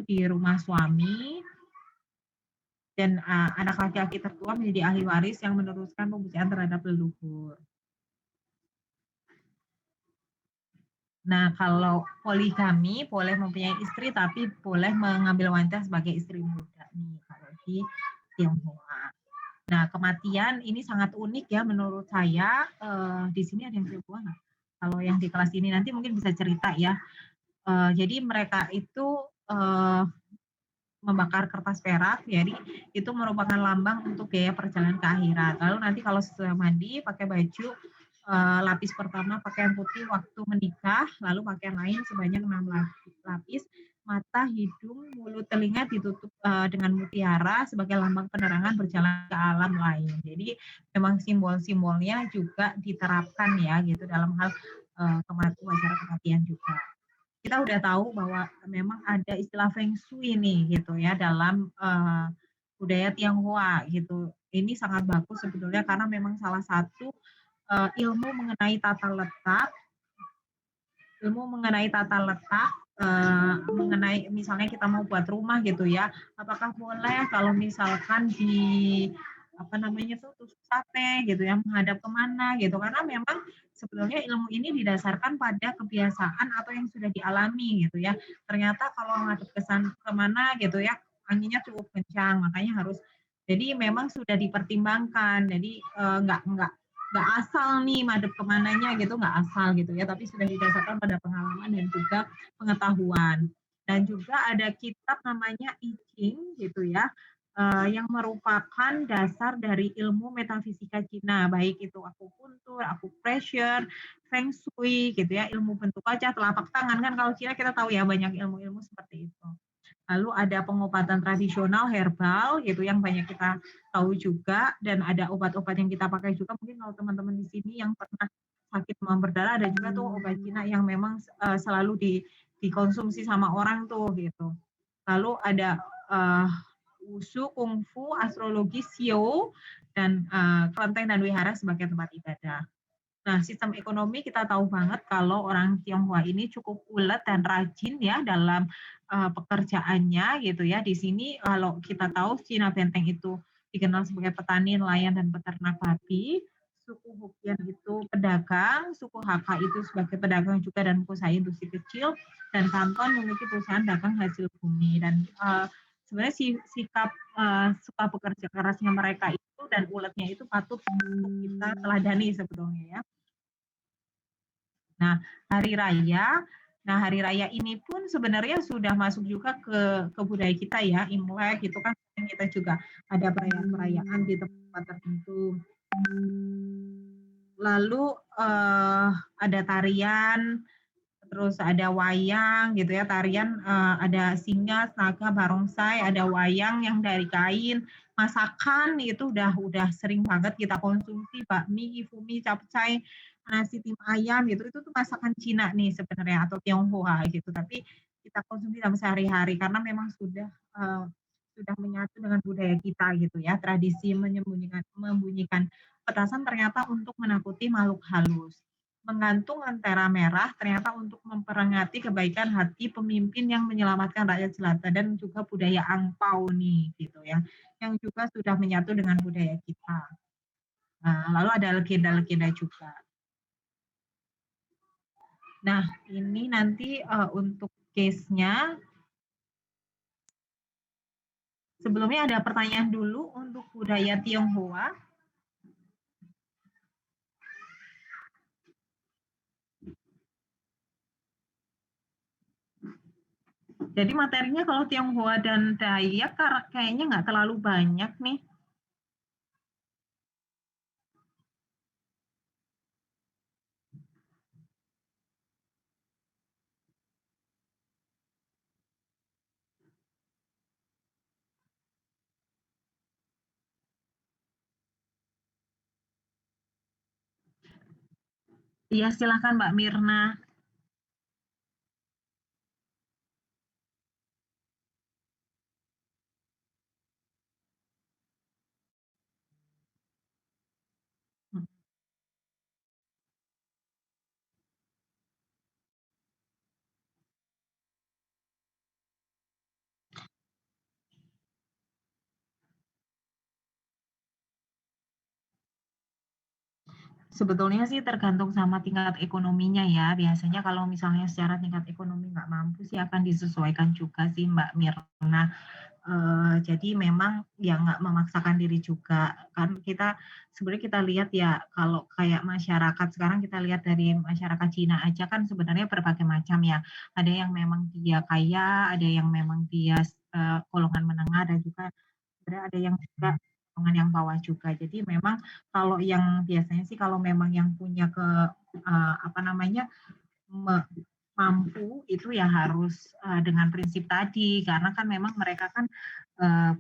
di rumah suami, dan anak laki-laki tertua menjadi ahli waris yang meneruskan pembudayaan terhadap leluhur. Nah, kalau poligami boleh mempunyai istri tapi boleh mengambil wanita sebagai istri muda nih kalau di Tionghoa. Nah, kematian ini sangat unik ya menurut saya. Di sini ada yang perempuan nggak? Kalau yang di kelas ini nanti mungkin bisa cerita ya. Jadi mereka itu membakar kertas perak, jadi itu merupakan lambang untuk biaya perjalanan ke akhirat. Lalu nanti kalau setelah mandi pakai baju lapis pertama pakaian putih waktu menikah, lalu pakaian lain sebanyak 6 lapis, mata, hidung, mulut, telinga ditutup dengan mutiara sebagai lambang penerangan berjalan ke alam lain. Jadi memang simbol-simbolnya juga diterapkan ya gitu dalam hal upacara kematian juga. Kita udah tahu bahwa memang ada istilah Feng Shui nih gitu ya dalam budaya Tionghoa gitu. Ini sangat bagus sebetulnya karena memang salah satu ilmu mengenai tata letak, mengenai misalnya kita mau buat rumah gitu ya, apakah boleh kalau misalkan di tusuk sate gitu ya, menghadap kemana gitu, karena memang sebetulnya ilmu ini didasarkan pada kebiasaan atau yang sudah dialami gitu ya. Ternyata kalau menghadap kemana gitu ya, anginnya cukup kencang, makanya harus, jadi memang sudah dipertimbangkan, jadi nggak asal nih madep kemananya gitu, nggak asal gitu ya, tapi sudah didasarkan pada pengalaman dan juga pengetahuan. Dan juga ada kitab namanya I Ching gitu ya, yang merupakan dasar dari ilmu metafisika Cina, baik itu akupuntur, acupressure, feng shui gitu ya, ilmu bentuk wajah, telapak tangan, kan kalau Cina kita tahu ya banyak ilmu-ilmu seperti itu. Lalu ada pengobatan tradisional herbal gitu yang banyak kita tahu juga, dan ada obat-obat yang kita pakai juga. Mungkin kalau teman-teman di sini yang pernah sakit demam berdarah, ada juga tuh obat Cina yang memang selalu dikonsumsi sama orang tuh gitu. Lalu ada wushu, kungfu, astrologi, sio, dan kelenteng dan wihara sebagai tempat ibadah. Nah, sistem ekonomi kita tahu banget kalau orang Tionghoa ini cukup ulet dan rajin ya dalam pekerjaannya gitu ya. Di sini kalau kita tahu Cina Benteng itu dikenal sebagai petani, nelayan, dan peternak babi. Suku Hokkien itu pedagang, suku Hakka itu sebagai pedagang juga dan pengusaha industri kecil, dan Kanton memiliki perusahaan dagang hasil bumi. Dan sebenarnya sikap suka bekerja kerasnya mereka itu dan uletnya itu patut untuk kita teladani sebetulnya ya. Nah, hari raya ini pun sebenarnya sudah masuk juga ke budaya kita ya, Imlek itu kan kita juga ada perayaan-perayaan di tempat tertentu. Lalu ada tarian, terus ada wayang gitu ya, tarian ada singa, naga, barongsai, ada wayang yang dari kain, masakan itu udah sering banget kita konsumsi, bakmi, ifumi, capcay, nasi tim ayam gitu, itu tuh masakan Cina nih sebenarnya atau Tionghoa gitu, tapi kita konsumsi dalam sehari-hari karena memang sudah menyatu dengan budaya kita gitu ya, tradisi membunyikan petasan ternyata untuk menakuti makhluk halus. Menggantung lentera merah ternyata untuk memperingati kebaikan hati pemimpin yang menyelamatkan rakyat jelata dan juga budaya angpau nih gitu ya, yang juga sudah menyatu dengan budaya kita. Nah, lalu ada legenda-legenda juga. Nah, ini nanti untuk case-nya. Sebelumnya ada pertanyaan dulu untuk budaya Tionghoa. Jadi materinya kalau Tionghoa dan Dayak kayaknya nggak terlalu banyak nih. Iya, silakan Mbak Mirna. Sebetulnya sih tergantung sama tingkat ekonominya ya. Biasanya kalau misalnya secara tingkat ekonomi nggak mampu sih akan disesuaikan juga sih Mbak Mirna. Jadi memang ya nggak memaksakan diri juga. Kan kita sebenarnya kita lihat ya kalau kayak masyarakat sekarang kita lihat dari masyarakat Cina aja kan sebenarnya berbagai macam ya. Ada yang memang dia kaya, ada yang memang dia golongan menengah dan juga ada yang juga golongan yang bawah juga. Jadi memang kalau yang biasanya sih kalau memang yang punya mampu itu ya harus dengan prinsip tadi karena kan memang mereka kan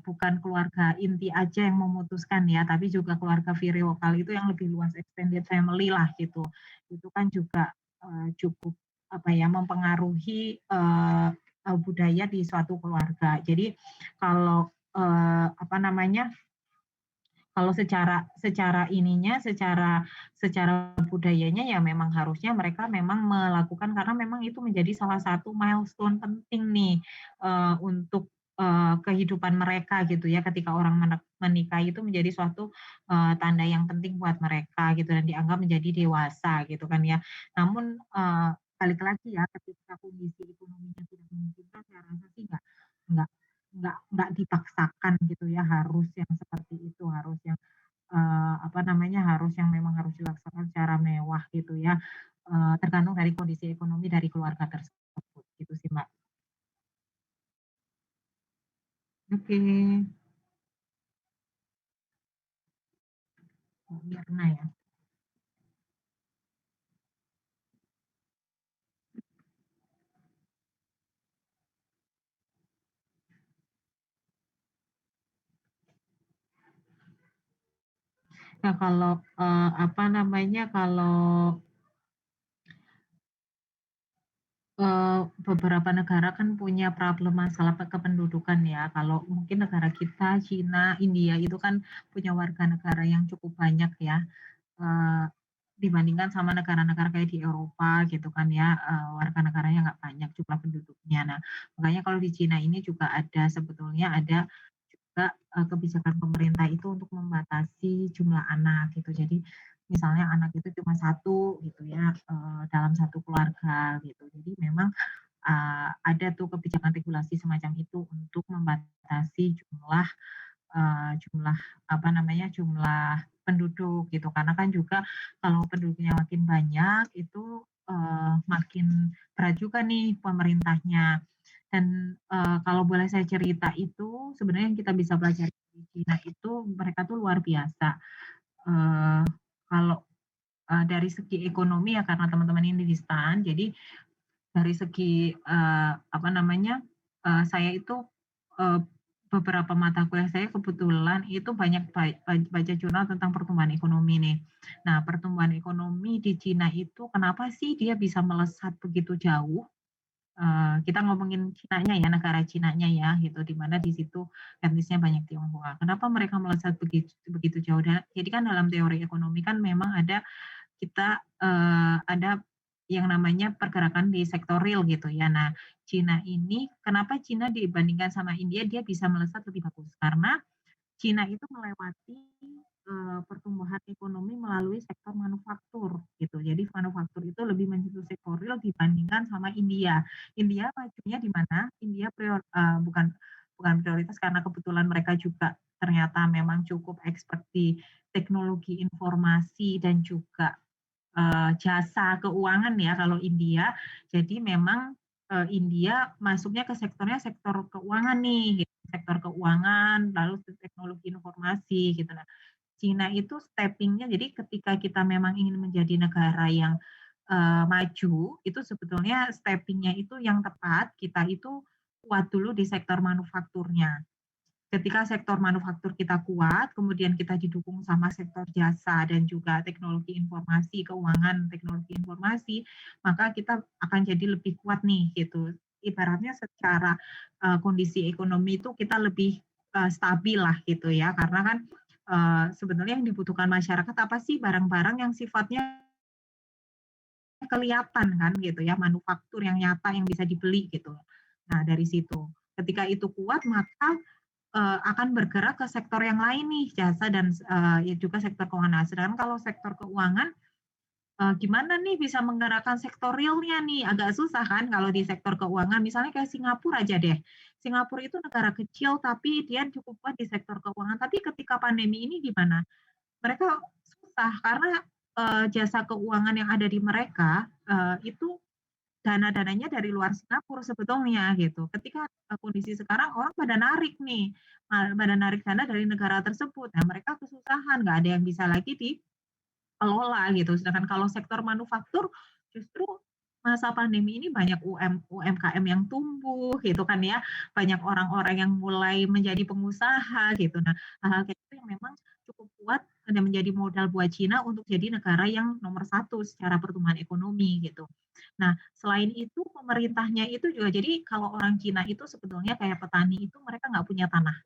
bukan keluarga inti aja yang memutuskan ya, tapi juga keluarga filioque itu yang lebih luas extended family lah gitu. Itu kan juga cukup mempengaruhi budaya di suatu keluarga. Jadi kalau kalau secara budayanya ya memang harusnya mereka memang melakukan karena memang itu menjadi salah satu milestone penting nih untuk kehidupan mereka gitu ya ketika orang menikah itu menjadi suatu tanda yang penting buat mereka gitu dan dianggap menjadi dewasa gitu kan ya. Namun balik lagi ya ketika kondisi ekonominya tidak memungkinkan saya rasa sih nggak dipaksakan gitu ya harus yang seperti itu harus yang harus yang memang harus dilaksanakan secara mewah gitu ya tergantung dari kondisi ekonomi dari keluarga tersebut gitu sih Mbak. Oke. Mirna ya. Nah kalau kalau beberapa negara kan punya problem masalah kependudukan ya. Kalau mungkin negara kita, Cina, India itu kan punya warga negara yang cukup banyak ya. Dibandingkan sama negara-negara kayak di Eropa gitu kan ya, warga negaranya nggak banyak jumlah penduduknya. Nah, makanya kalau di Cina ini juga sebetulnya ada juga kebijakan pemerintah itu untuk membatasi jumlah anak gitu. Jadi misalnya anak itu cuma satu gitu ya dalam satu keluarga gitu. Jadi memang ada tuh kebijakan regulasi semacam itu untuk membatasi jumlah penduduk gitu. Karena kan juga kalau penduduknya makin banyak itu makin berat juga nih pemerintahnya. Dan kalau boleh saya cerita itu sebenarnya yang kita bisa pelajari di Cina itu mereka tuh luar biasa. Kalau dari segi ekonomi ya karena teman-teman ini di stan, jadi dari segi saya itu beberapa mata kuliah saya kebetulan itu banyak baca jurnal tentang pertumbuhan ekonomi nih. Nah, pertumbuhan ekonomi di Cina itu kenapa sih dia bisa melesat begitu jauh? Kita ngomongin Cinanya ya, negara Cinanya ya, gitu, di mana di situ etnisnya banyak Tionghoa. Kenapa mereka melesat begitu jauh? Jadi kan dalam teori ekonomi kan memang ada yang namanya pergerakan di sektor real gitu ya. Nah, Cina ini, kenapa Cina dibandingkan sama India dia bisa melesat lebih bagus? Karena Cina itu melewati pertumbuhan ekonomi melalui sektor manufaktur gitu. Jadi manufaktur itu lebih menyentuh sektor real dibandingkan sama India. India majunya di mana? India bukan prioritas karena kebetulan mereka juga ternyata memang cukup expert di teknologi informasi dan juga jasa keuangan ya kalau India. Jadi memang India masuknya ke sektornya sektor keuangan nih, gitu. Sektor keuangan, lalu teknologi informasi gitu. Nah, Cina itu stepping-nya, jadi ketika kita memang ingin menjadi negara yang maju, itu sebetulnya stepping-nya itu yang tepat, kita itu kuat dulu di sektor manufakturnya. Ketika sektor manufaktur kita kuat, kemudian kita didukung sama sektor jasa dan juga teknologi informasi, keuangan, teknologi informasi, maka kita akan jadi lebih kuat nih gitu. Ibaratnya secara kondisi ekonomi itu kita lebih stabil lah gitu ya, karena kan sebenarnya yang dibutuhkan masyarakat apa sih barang-barang yang sifatnya kelihatan kan gitu ya, manufaktur yang nyata yang bisa dibeli gitu. Nah dari situ, ketika itu kuat maka akan bergerak ke sektor yang lain nih, jasa dan ya juga sektor keuangan. Sedangkan kalau sektor keuangan, gimana nih bisa menggerakkan sektor realnya nih, agak susah kan kalau di sektor keuangan. Misalnya kayak Singapura aja deh. Singapura itu negara kecil tapi dia cukup kuat di sektor keuangan. Tapi ketika pandemi ini gimana? Mereka susah karena jasa keuangan yang ada di mereka itu dana-dananya dari luar Singapura sebetulnya gitu. Ketika kondisi sekarang orang pada narik nih, pada narik dana dari negara tersebut. Nah, mereka kesusahan, nggak ada yang bisa lagi dikelola gitu. Sedangkan kalau sektor manufaktur justru masa pandemi ini banyak UMKM yang tumbuh gitu kan ya, banyak orang-orang yang mulai menjadi pengusaha gitu. Nah, hal-hal kayak itu yang memang cukup kuat dan menjadi modal buat Cina untuk jadi negara yang nomor 1 secara pertumbuhan ekonomi gitu. Nah, selain itu pemerintahnya itu juga jadi kalau orang Cina itu sebetulnya kayak petani itu mereka nggak punya tanah.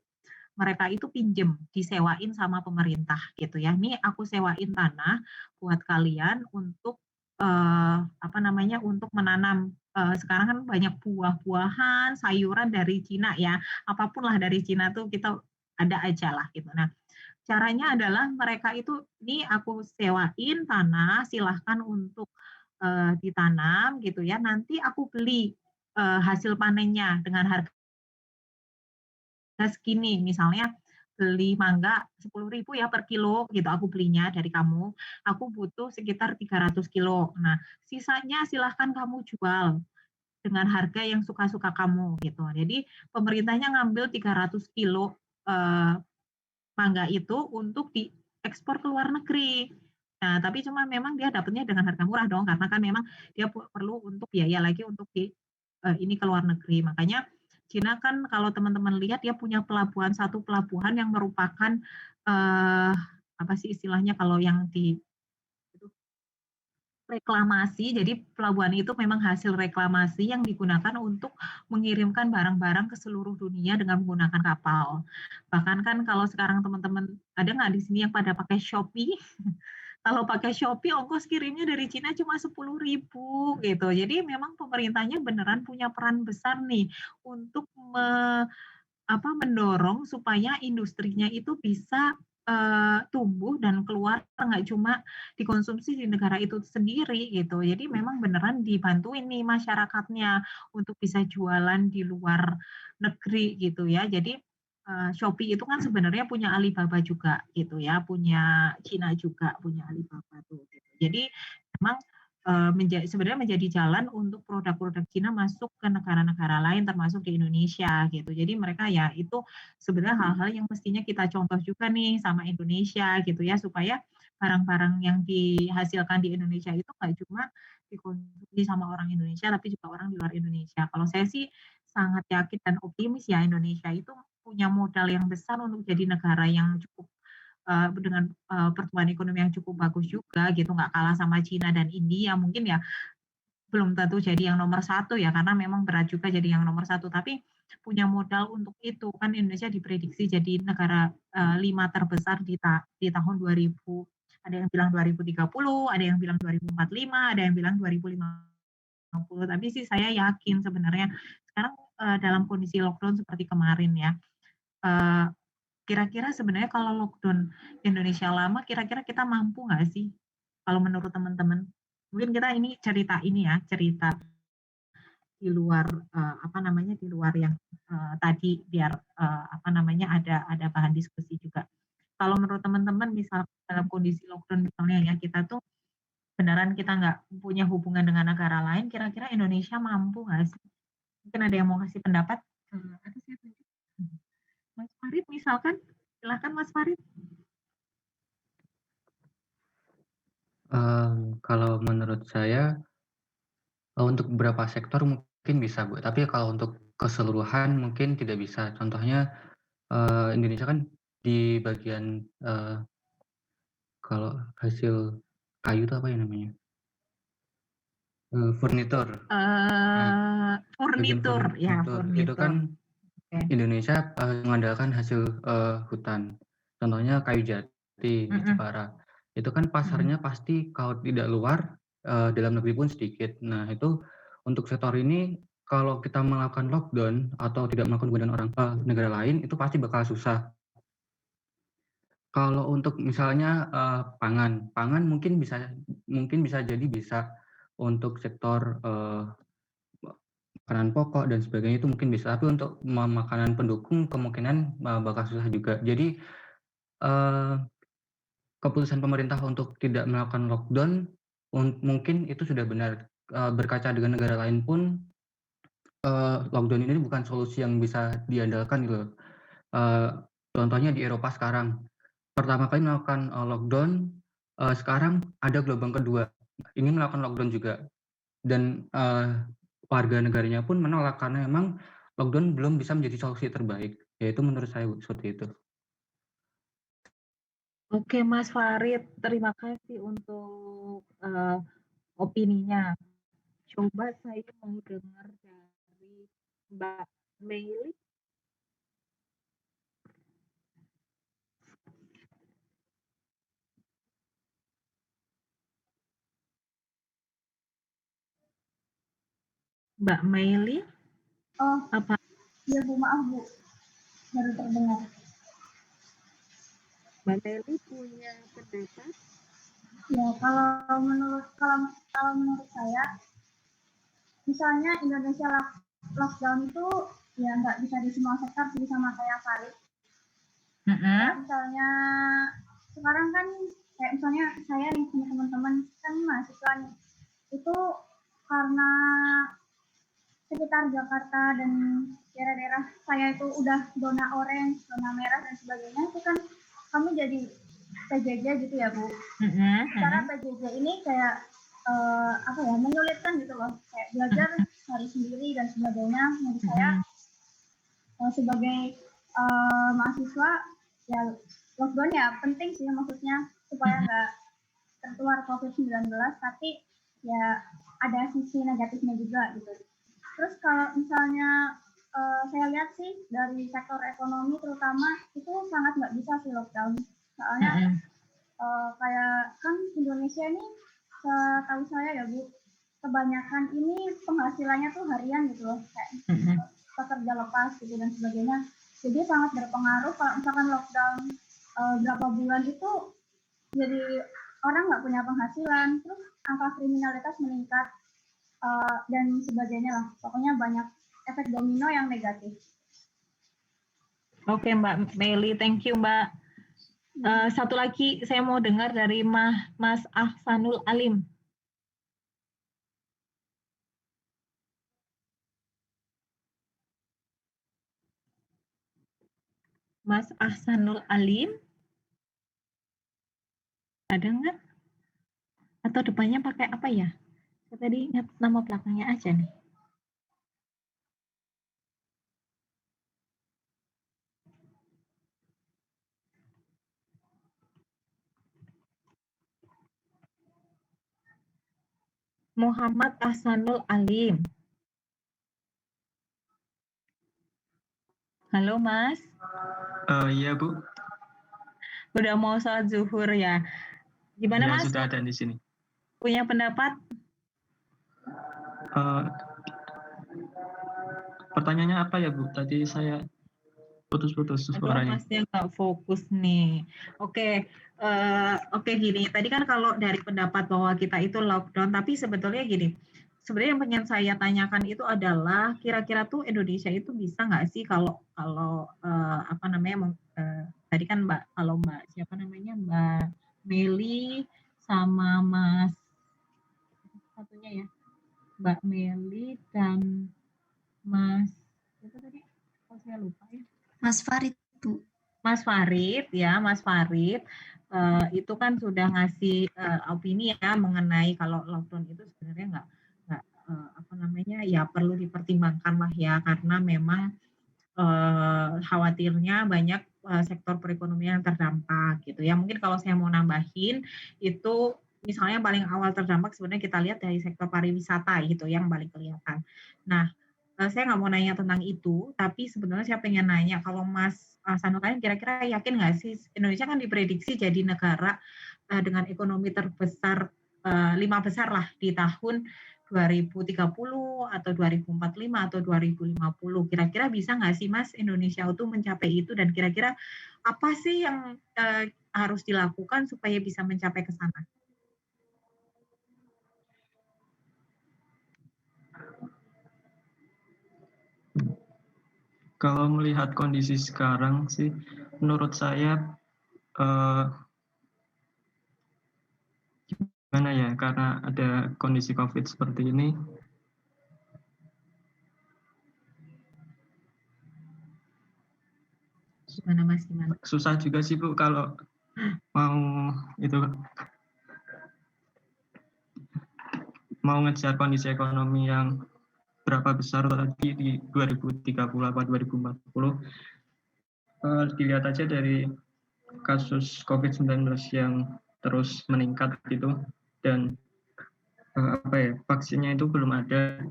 Mereka itu pinjem, disewain sama pemerintah gitu ya. Nih aku sewain tanah buat kalian untuk untuk menanam. Sekarang kan banyak buah-buahan, sayuran dari Cina ya. Apapun lah dari Cina tuh kita ada aja lah gitu. Nah, caranya adalah mereka itu, nih aku sewain tanah, silahkan untuk ditanam gitu ya. Nanti aku beli hasil panennya dengan harga segini. Misalnya beli mangga 10.000 ya per kilo gitu aku belinya dari kamu. Aku butuh sekitar 300 kilo. Nah, sisanya silahkan kamu jual dengan harga yang suka-suka kamu gitu. Jadi pemerintahnya ngambil 300 kilo mangga itu untuk diekspor ke luar negeri. Nah, tapi cuma memang dia dapatnya dengan harga murah dong, karena kan memang dia perlu untuk biaya lagi untuk ini ke luar negeri. Makanya Cina kan kalau teman-teman lihat dia punya satu pelabuhan yang merupakan apa sih istilahnya kalau yang di reklamasi. Jadi pelabuhan itu memang hasil reklamasi yang digunakan untuk mengirimkan barang-barang ke seluruh dunia dengan menggunakan kapal. Bahkan kan kalau sekarang teman-teman ada nggak di sini yang pada pakai Shopee? Kalau pakai Shopee ongkos kirimnya dari Cina cuma 10.000 gitu. Jadi memang pemerintahnya beneran punya peran besar nih untuk mendorong supaya industrinya itu bisa tumbuh dan keluar, nggak cuma dikonsumsi di negara itu sendiri gitu. Jadi memang beneran dibantuin nih masyarakatnya untuk bisa jualan di luar negeri gitu ya. Jadi, Shopee itu kan sebenarnya punya Alibaba juga gitu ya, punya Cina juga punya Alibaba tuh gitu. Jadi memang, sebenarnya menjadi jalan untuk produk-produk Cina masuk ke negara-negara lain termasuk di Indonesia gitu. Jadi mereka ya itu sebenarnya hal-hal yang mestinya kita contoh juga nih sama Indonesia gitu ya, supaya barang-barang yang dihasilkan di Indonesia itu nggak cuma dikonsumsi sama orang Indonesia, tapi juga orang di luar Indonesia. Kalau saya sih sangat yakin dan optimis ya Indonesia itu punya modal yang besar untuk jadi negara yang cukup dengan pertumbuhan ekonomi yang cukup bagus juga gitu, nggak kalah sama Cina dan India. Mungkin ya belum tentu jadi yang nomor satu ya, karena memang berat juga jadi yang nomor satu, tapi punya modal untuk itu. Kan Indonesia diprediksi jadi negara 5 terbesar di tahun 2000, ada yang bilang 2030, ada yang bilang 2045, ada yang bilang 2050. Tapi sih saya yakin sebenarnya sekarang dalam kondisi lockdown seperti kemarin ya, kira-kira sebenarnya kalau lockdown Indonesia lama, kira-kira kita mampu nggak sih? Kalau menurut teman-teman? Mungkin kita ini cerita di luar di luar yang tadi biar ada bahan diskusi juga. Kalau menurut teman-teman misal dalam kondisi lockdown misalnya ya kita tuh beneran kita nggak punya hubungan dengan negara lain, kira-kira Indonesia mampu nggak sih? Mungkin ada yang mau kasih pendapat? Atau saya tunjuk? Mas Farid misalkan, silakan Mas Farid. Kalau menurut saya, untuk beberapa sektor mungkin bisa, Bu, tapi kalau untuk keseluruhan mungkin tidak bisa. Contohnya, Indonesia kan di bagian, kalau hasil kayu itu apa ya namanya? Furnitur. Furnitur, ya furnitur. Itu kan Indonesia mengandalkan hasil hutan. Contohnya kayu jati di Jepara. Itu kan pasarnya pasti kalau tidak luar, dalam negeri pun sedikit. Nah itu untuk sektor ini kalau kita melakukan lockdown atau tidak melakukan hubungan orang negara lain itu pasti bakal susah. Kalau untuk misalnya pangan mungkin bisa jadi bisa untuk sektor makanan pokok dan sebagainya itu mungkin bisa, tapi untuk makanan pendukung kemungkinan bakal susah juga. Jadi keputusan pemerintah untuk tidak melakukan lockdown mungkin itu sudah benar. Berkaca dengan negara lain pun lockdown ini bukan solusi yang bisa diandalkan gitu. Contohnya di Eropa sekarang pertama kali melakukan lockdown, sekarang ada gelombang kedua ini melakukan lockdown juga, dan warga negaranya pun menolak karena memang lockdown belum bisa menjadi solusi terbaik, yaitu menurut saya seperti itu. Oke Mas Farid, terima kasih untuk opininya. Coba saya mau dengar dari Mbak Meili. Mbak Meili? Oh, apa? Ya Bu, maaf Bu, baru terdengar. Mbak Meili punya pendapat? Ya, kalau menurut saya, misalnya Indonesia lockdown itu ya nggak bisa di semua sektor sih, sama kayak Farid. Misalnya sekarang kan kayak misalnya saya nih punya teman-teman kan mahasiswa nih, itu karena sekitar Jakarta dan daerah-daerah saya itu udah zona orange, zona merah dan sebagainya, itu kan kami jadi PJJ gitu ya Bu. Cara PJJ ini kayak menyulitkan gitu loh, kayak belajar hari sendiri dan sebagainya. Menurut saya sebagai mahasiswa ya lockdown ya penting sih, maksudnya supaya nggak tertular COVID-19, tapi ya ada sisi negatifnya juga gitu. Terus kalau misalnya saya lihat sih dari sektor ekonomi terutama itu sangat nggak bisa sih lockdown, soalnya kayak kan Indonesia ini setahu saya ya Bu, kebanyakan ini penghasilannya tuh harian gitu loh, kayak pekerja lepas gitu dan sebagainya. Jadi sangat berpengaruh kalau misalkan lockdown berapa bulan itu jadi orang nggak punya penghasilan, terus angka kriminalitas meningkat dan sebagainya lah. Pokoknya banyak efek domino yang negatif. Oke Mbak Meli, thank you Mbak. Satu lagi saya mau dengar dari Mas Ahsanul Alim. Mas Ahsanul Alim, ada nggak? Atau depannya pakai apa ya? Saya tadi ingat nama belakangnya aja nih. Muhammad Ahsanul Alim. Halo Mas. Iya Bu. Udah mau sholat zuhur ya? Gimana Ya, Mas? sudah ada di sini. Punya pendapat? Pertanyaannya apa ya Bu? Tadi saya putus-putus suaranya. Masnya nggak fokus nih. Oke, gini. Tadi kan kalau dari pendapat bahwa kita itu lockdown, tapi sebetulnya gini. Sebenarnya yang pengen saya tanyakan itu adalah kira-kira tuh Indonesia itu bisa nggak sih kalau apa namanya tadi kan Mbak siapa namanya Mbak Meli sama Mas satunya ya Mbak Meli dan Mas siapa tadi? Oh saya lupa ya. Mas Farid, Bu. Mas Farid ya, Mas Farid itu kan sudah ngasih opini ya mengenai kalau lockdown itu sebenarnya nggak apa namanya ya perlu dipertimbangkan lah ya karena memang khawatirnya banyak sektor perekonomian yang terdampak gitu ya. Mungkin kalau saya mau nambahin itu misalnya paling awal terdampak sebenarnya kita lihat dari sektor pariwisata gitu yang paling kelihatan. Nah, saya nggak mau nanya tentang itu, tapi sebenarnya saya pengen nanya kalau Mas Ahsanul Alim kira-kira yakin nggak sih Indonesia kan diprediksi jadi negara dengan ekonomi terbesar 5 besar lah di tahun 2030 atau 2045 atau 2050. Kira-kira bisa nggak sih Mas Indonesia itu mencapai itu dan kira-kira apa sih yang harus dilakukan supaya bisa mencapai ke sana? Kalau melihat kondisi sekarang sih, menurut saya gimana ya, karena ada kondisi COVID seperti ini, gimana Mas? Gimana? Susah juga sih Bu kalau mau ngejar kondisi ekonomi yang berapa besar tadi di 2030 atau 2040. Dilihat aja dari kasus COVID-19 yang terus meningkat gitu dan vaksinnya itu belum ada.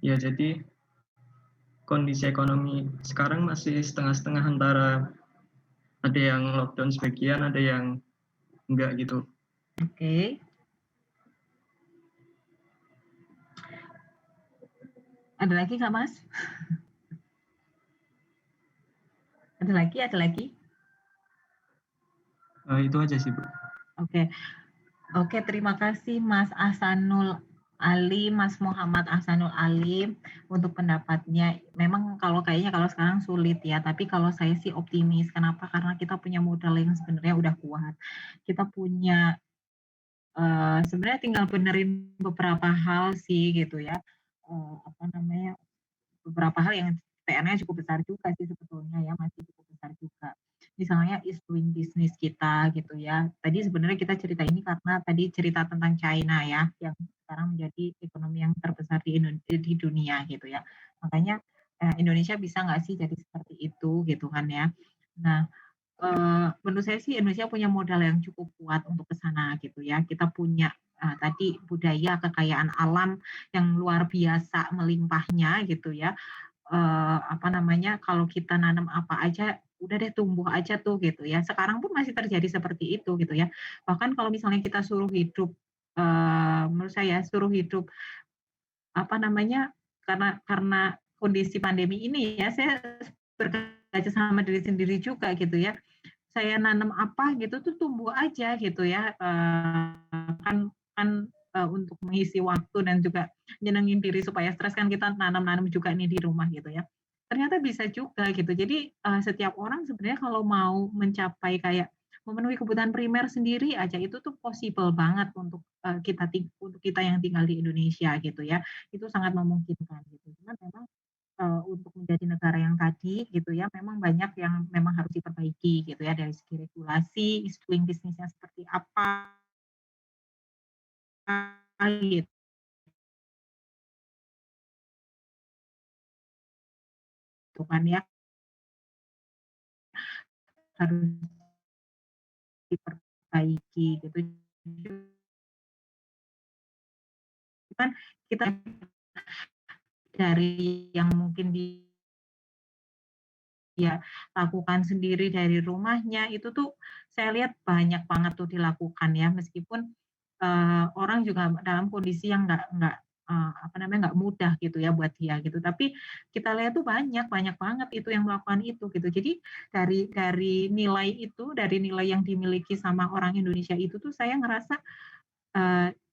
Ya jadi kondisi ekonomi sekarang masih setengah-setengah antara ada yang lockdown sebagian, ada yang enggak gitu. Oke. Ada lagi nggak Mas? Ada lagi? Itu aja sih Bu. Oke, terima kasih Mas Ahsanul Alim, Mas Muhammad Ahsanul Alim untuk pendapatnya. Memang kalau sekarang sulit ya, tapi kalau saya sih optimis. Kenapa? Karena kita punya modal yang sebenarnya udah kuat. Kita punya sebenarnya tinggal benerin beberapa hal sih gitu ya. Beberapa hal yang PR-nya cukup besar juga sih sebetulnya ya, masih cukup besar juga. Misalnya is doing business kita gitu ya. Tadi sebenarnya kita cerita ini karena tadi cerita tentang China ya, yang sekarang menjadi ekonomi yang terbesar di dunia gitu ya. Makanya Indonesia bisa nggak sih jadi seperti itu gitu kan ya. Nah, menurut saya sih Indonesia punya modal yang cukup kuat untuk ke sana gitu ya. Kita punya tadi budaya, kekayaan alam yang luar biasa melimpahnya gitu ya. Kalau kita nanam apa aja udah deh tumbuh aja tuh gitu ya. Sekarang pun masih terjadi seperti itu gitu ya. Bahkan kalau misalnya kita suruh hidup menurut saya suruh hidup karena kondisi pandemi ini ya saya berkaca sama diri sendiri juga gitu ya. saya nanam apa gitu tuh tumbuh aja gitu ya, untuk mengisi waktu dan juga nyenengin diri supaya stres kan kita nanam-nanam juga nih di rumah gitu ya. Ternyata bisa juga gitu. Jadi, setiap orang sebenarnya kalau mau mencapai kayak memenuhi kebutuhan primer sendiri aja itu tuh possible banget untuk, untuk kita yang tinggal di Indonesia gitu ya. Itu sangat memungkinkan gitu. Cuman memang untuk menjadi negara yang tadi gitu ya, memang banyak yang memang harus diperbaiki gitu ya dari segi regulasi, doing bisnisnya seperti apa gitu kan ya, harus diperbaiki gitu. Cuman kita dari yang mungkin dia lakukan sendiri dari rumahnya, itu tuh saya lihat banyak banget tuh dilakukan ya, meskipun, orang juga dalam kondisi yang nggak, apa namanya, nggak mudah gitu ya buat dia gitu. Tapi kita lihat tuh banyak banyak banget itu yang melakukan itu gitu. Jadi dari nilai yang dimiliki sama orang Indonesia itu tuh saya ngerasa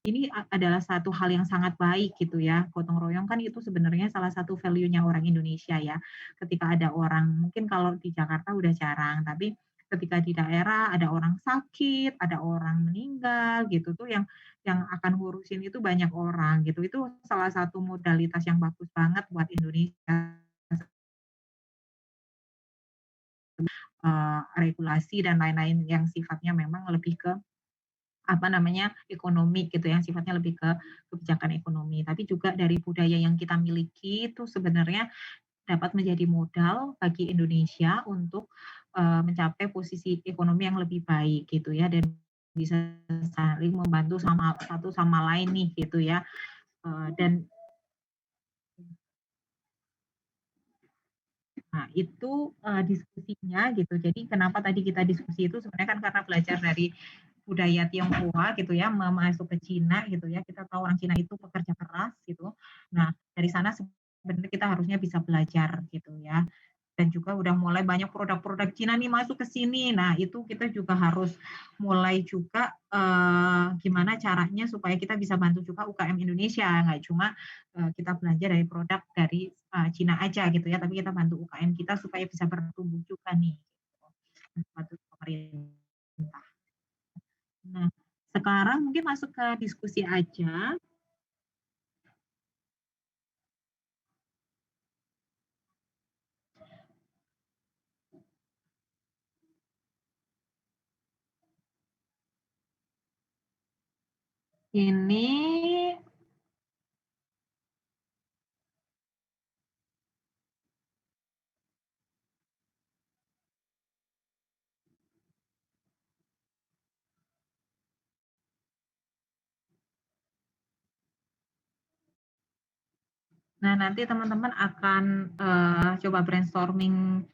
ini adalah satu hal yang sangat baik gitu ya, gotong royong kan itu sebenarnya salah satu value-nya orang Indonesia ya. Ketika ada orang mungkin kalau di Jakarta udah jarang, tapi ketika di daerah ada orang sakit, ada orang meninggal gitu tuh yang akan ngurusin itu banyak orang gitu. Itu salah satu modalitas yang bagus banget buat Indonesia, regulasi dan lain-lain yang sifatnya memang lebih ke apa namanya, ekonomi gitu yang sifatnya lebih ke kebijakan ekonomi. Tapi juga dari budaya yang kita miliki itu sebenarnya dapat menjadi modal bagi Indonesia untuk, mencapai posisi ekonomi yang lebih baik gitu ya dan bisa saling membantu sama satu sama lain nih gitu ya, dan nah itu, diskusinya gitu. Jadi kenapa tadi kita diskusi itu sebenarnya kan karena belajar dari budaya Tionghoa gitu ya, masuk ke Cina gitu ya. Kita tahu orang Cina itu pekerja keras gitu. Nah, dari sana sebenarnya kita harusnya bisa belajar gitu ya. Dan juga udah mulai banyak produk-produk Cina nih masuk ke sini. Nah, itu kita juga harus mulai juga, gimana caranya supaya kita bisa bantu juga UKM Indonesia, nggak cuma, kita belanja dari produk dari, Cina aja gitu ya, tapi kita bantu UKM kita supaya bisa bertumbuh juga nih, gitu. Bantu pemerintah. Nah, sekarang mungkin masuk ke diskusi aja. Ini nah nanti teman-teman akan, coba brainstorming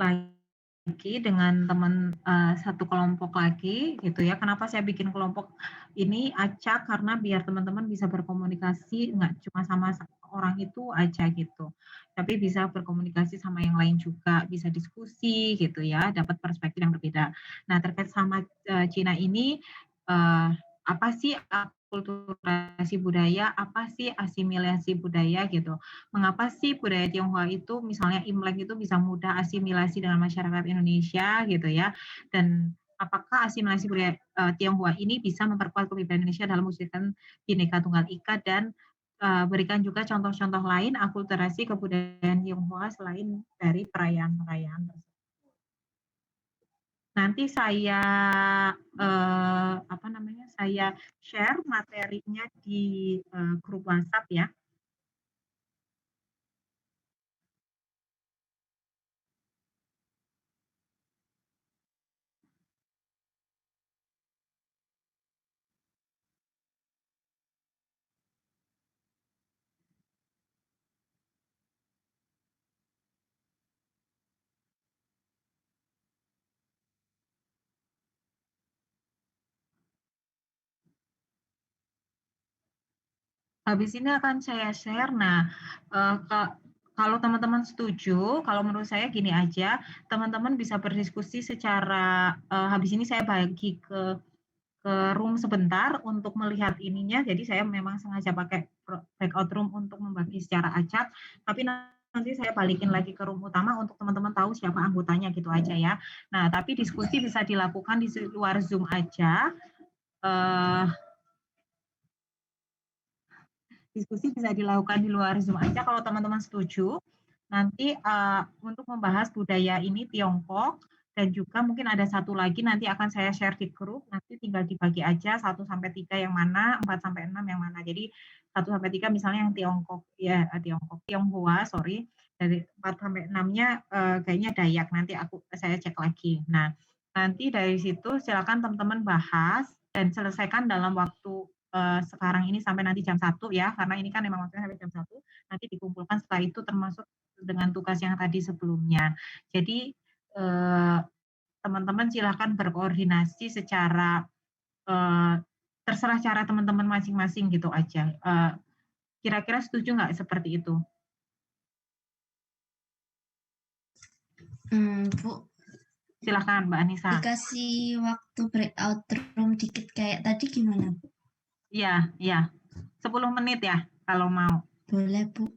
lagi dengan teman, satu kelompok lagi gitu ya. Kenapa saya bikin kelompok ini acak, karena biar teman-teman bisa berkomunikasi nggak cuma sama orang itu aja gitu, tapi bisa berkomunikasi sama yang lain juga, bisa diskusi gitu ya, dapat perspektif yang berbeda. Nah terkait sama, Cina ini, apa sih akulturasi budaya, apa sih asimilasi budaya gitu. Mengapa sih budaya Tionghoa itu misalnya Imlek itu bisa mudah asimilasi dengan masyarakat Indonesia gitu ya, dan apakah asimilasi budaya, Tionghoa ini bisa memperkuat kebudayaan Indonesia dalam mewujudkan Bhinneka Tunggal Ika dan, berikan juga contoh-contoh lain akulturasi kebudayaan Tionghoa selain dari perayaan-perayaan tersebut. Nanti saya, apa namanya, saya share materinya di, grup WhatsApp ya. Habis ini akan saya share. Nah, kalau teman-teman setuju, kalau menurut saya gini aja, teman-teman bisa berdiskusi secara habis ini saya bagi ke room sebentar untuk melihat ininya. Jadi saya memang sengaja pakai breakout room untuk membagi secara acak, tapi nanti saya balikin lagi ke room utama untuk teman-teman tahu siapa anggotanya gitu aja ya. Nah, tapi diskusi bisa dilakukan di luar Zoom aja. Diskusi bisa dilakukan di luar Zoom aja kalau teman-teman setuju. Nanti untuk membahas budaya ini Tiongkok dan juga mungkin ada satu lagi nanti akan saya share di grup, nanti tinggal dibagi aja 1 sampai 3 yang mana, 4 sampai 6 yang mana. Jadi 1 sampai 3 misalnya yang Tiongkok ya, Tionghoa, sorry. Dari 4 sampai 6-nya kayaknya Dayak, nanti saya cek lagi. Nah, nanti dari situ silakan teman-teman bahas dan selesaikan dalam waktu sekarang ini sampai nanti jam 1 ya, karena ini kan memang waktunya sampai jam 1, nanti dikumpulkan setelah itu termasuk dengan tugas yang tadi sebelumnya. Jadi teman-teman silahkan berkoordinasi secara terserah cara teman-teman masing-masing gitu aja. Kira-kira setuju nggak seperti itu? Bu, silahkan Mbak Anissa. Dikasih waktu breakout room dikit kayak tadi gimana, Bu? Iya, 10 menit ya kalau mau. Boleh, Bu.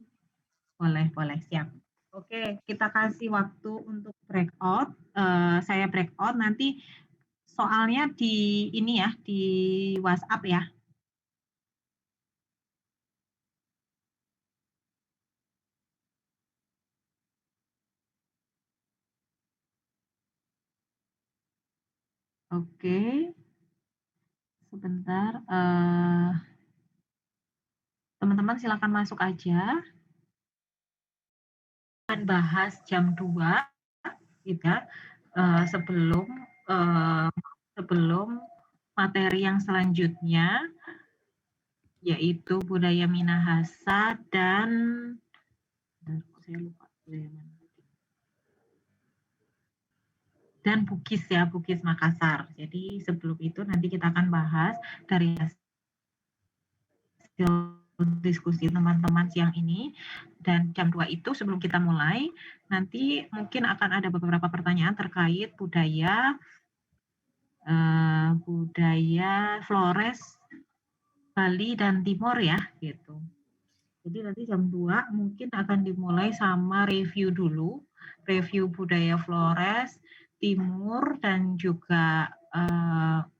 Boleh, siap. Oke, kita kasih waktu untuk breakout. Saya breakout nanti soalnya di ini ya, di WhatsApp ya. Oke. Sebentar. Teman-teman silakan masuk aja. Akan bahas jam 2 gitu ya, sebelum materi yang selanjutnya yaitu budaya Minahasa dan saya lupa dan Bugis ya, Bugis Makassar. Jadi sebelum itu nanti kita akan bahas dari hasil diskusi teman-teman siang ini, dan jam 2 itu sebelum kita mulai nanti mungkin akan ada beberapa pertanyaan terkait budaya Flores Bali dan Timor ya gitu. Jadi nanti jam 2 mungkin akan dimulai sama review dulu, review budaya Flores, Timur dan juga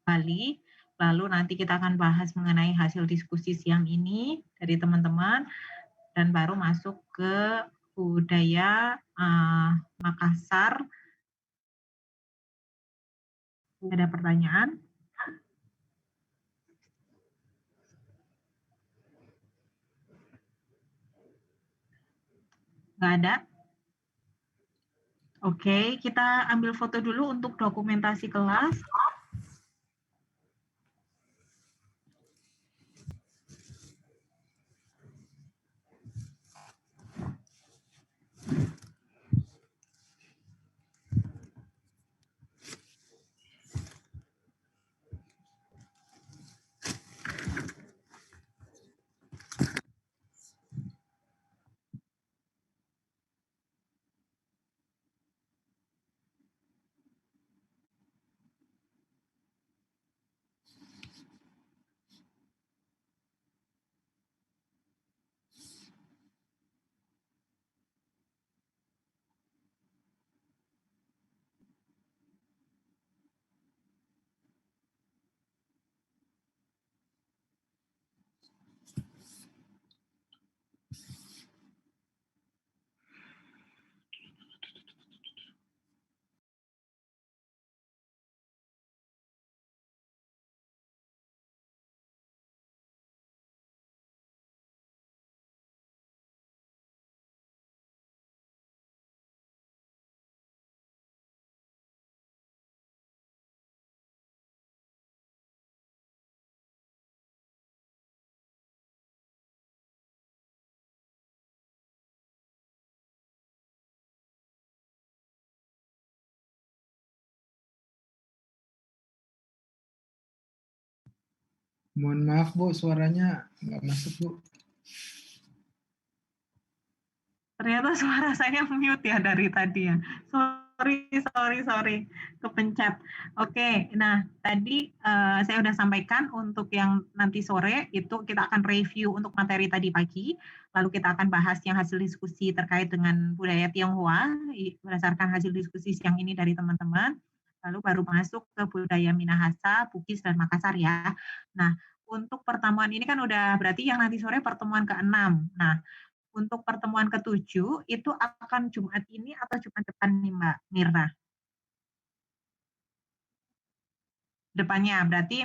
Bali. Lalu nanti kita akan bahas mengenai hasil diskusi siang ini dari teman-teman dan baru masuk ke budaya Makassar. Ada pertanyaan? Nggak ada? Oke, kita ambil foto dulu untuk dokumentasi kelas. Mohon maaf Bu, suaranya nggak masuk Bu. Ternyata suara saya mute ya dari tadi ya. Sorry. Kepencet. Oke, nah tadi saya sudah sampaikan untuk yang nanti sore itu kita akan review untuk materi tadi pagi. Lalu kita akan bahas yang hasil diskusi terkait dengan budaya Tionghoa berdasarkan hasil diskusi siang ini dari teman-teman. Lalu baru masuk ke budaya Minahasa, Bugis, dan Makassar ya. Nah, untuk pertemuan ini kan udah berarti yang nanti sore pertemuan ke-6. Nah, untuk pertemuan ke-7 itu akan Jumat ini atau Jumat depan nih Mbak Mirna? Depannya, berarti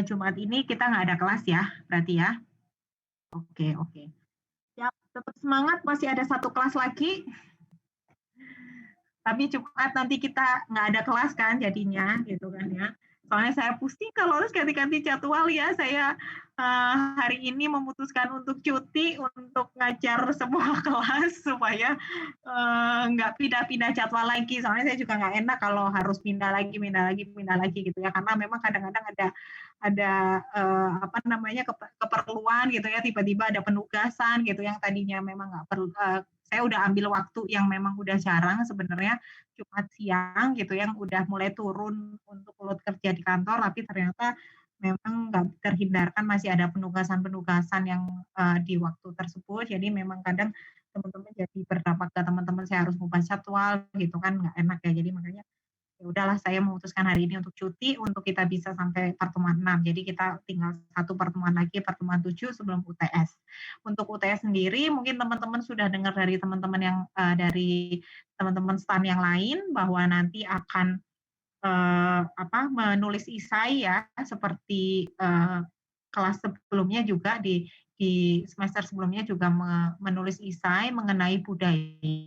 Jumat ini kita nggak ada kelas ya, berarti ya? Oke. Siap, tetap semangat, masih ada 1 kelas lagi. Tapi Jumat nanti kita nggak ada kelas kan jadinya, gitu kan ya. Soalnya saya pusing kalau harus ganti-ganti jadwal ya. Saya hari ini memutuskan untuk cuti untuk ngajar semua kelas supaya nggak pindah-pindah jadwal lagi. Soalnya saya juga nggak enak kalau harus pindah lagi gitu ya. Karena memang kadang-kadang ada keperluan gitu ya. Tiba-tiba ada penugasan gitu yang tadinya memang nggak perlu. Saya udah ambil waktu yang memang udah jarang sebenarnya Jumat siang gitu yang udah mulai turun untuk load kerja di kantor, tapi ternyata memang nggak terhindarkan masih ada penugasan-penugasan yang di waktu tersebut. Jadi memang kadang teman-teman jadi berdampak ke teman-teman, saya harus mengubah jadwal gitu kan, nggak enak ya. Jadi makanya ya udahlah saya memutuskan hari ini untuk cuti untuk kita bisa sampai pertemuan 6. Jadi kita tinggal 1 pertemuan lagi, pertemuan 7 sebelum UTS. Untuk UTS sendiri mungkin teman-teman sudah dengar dari teman-teman yang dari teman-teman stan yang lain bahwa nanti akan menulis esai ya seperti kelas sebelumnya juga di semester sebelumnya juga menulis esai mengenai budaya.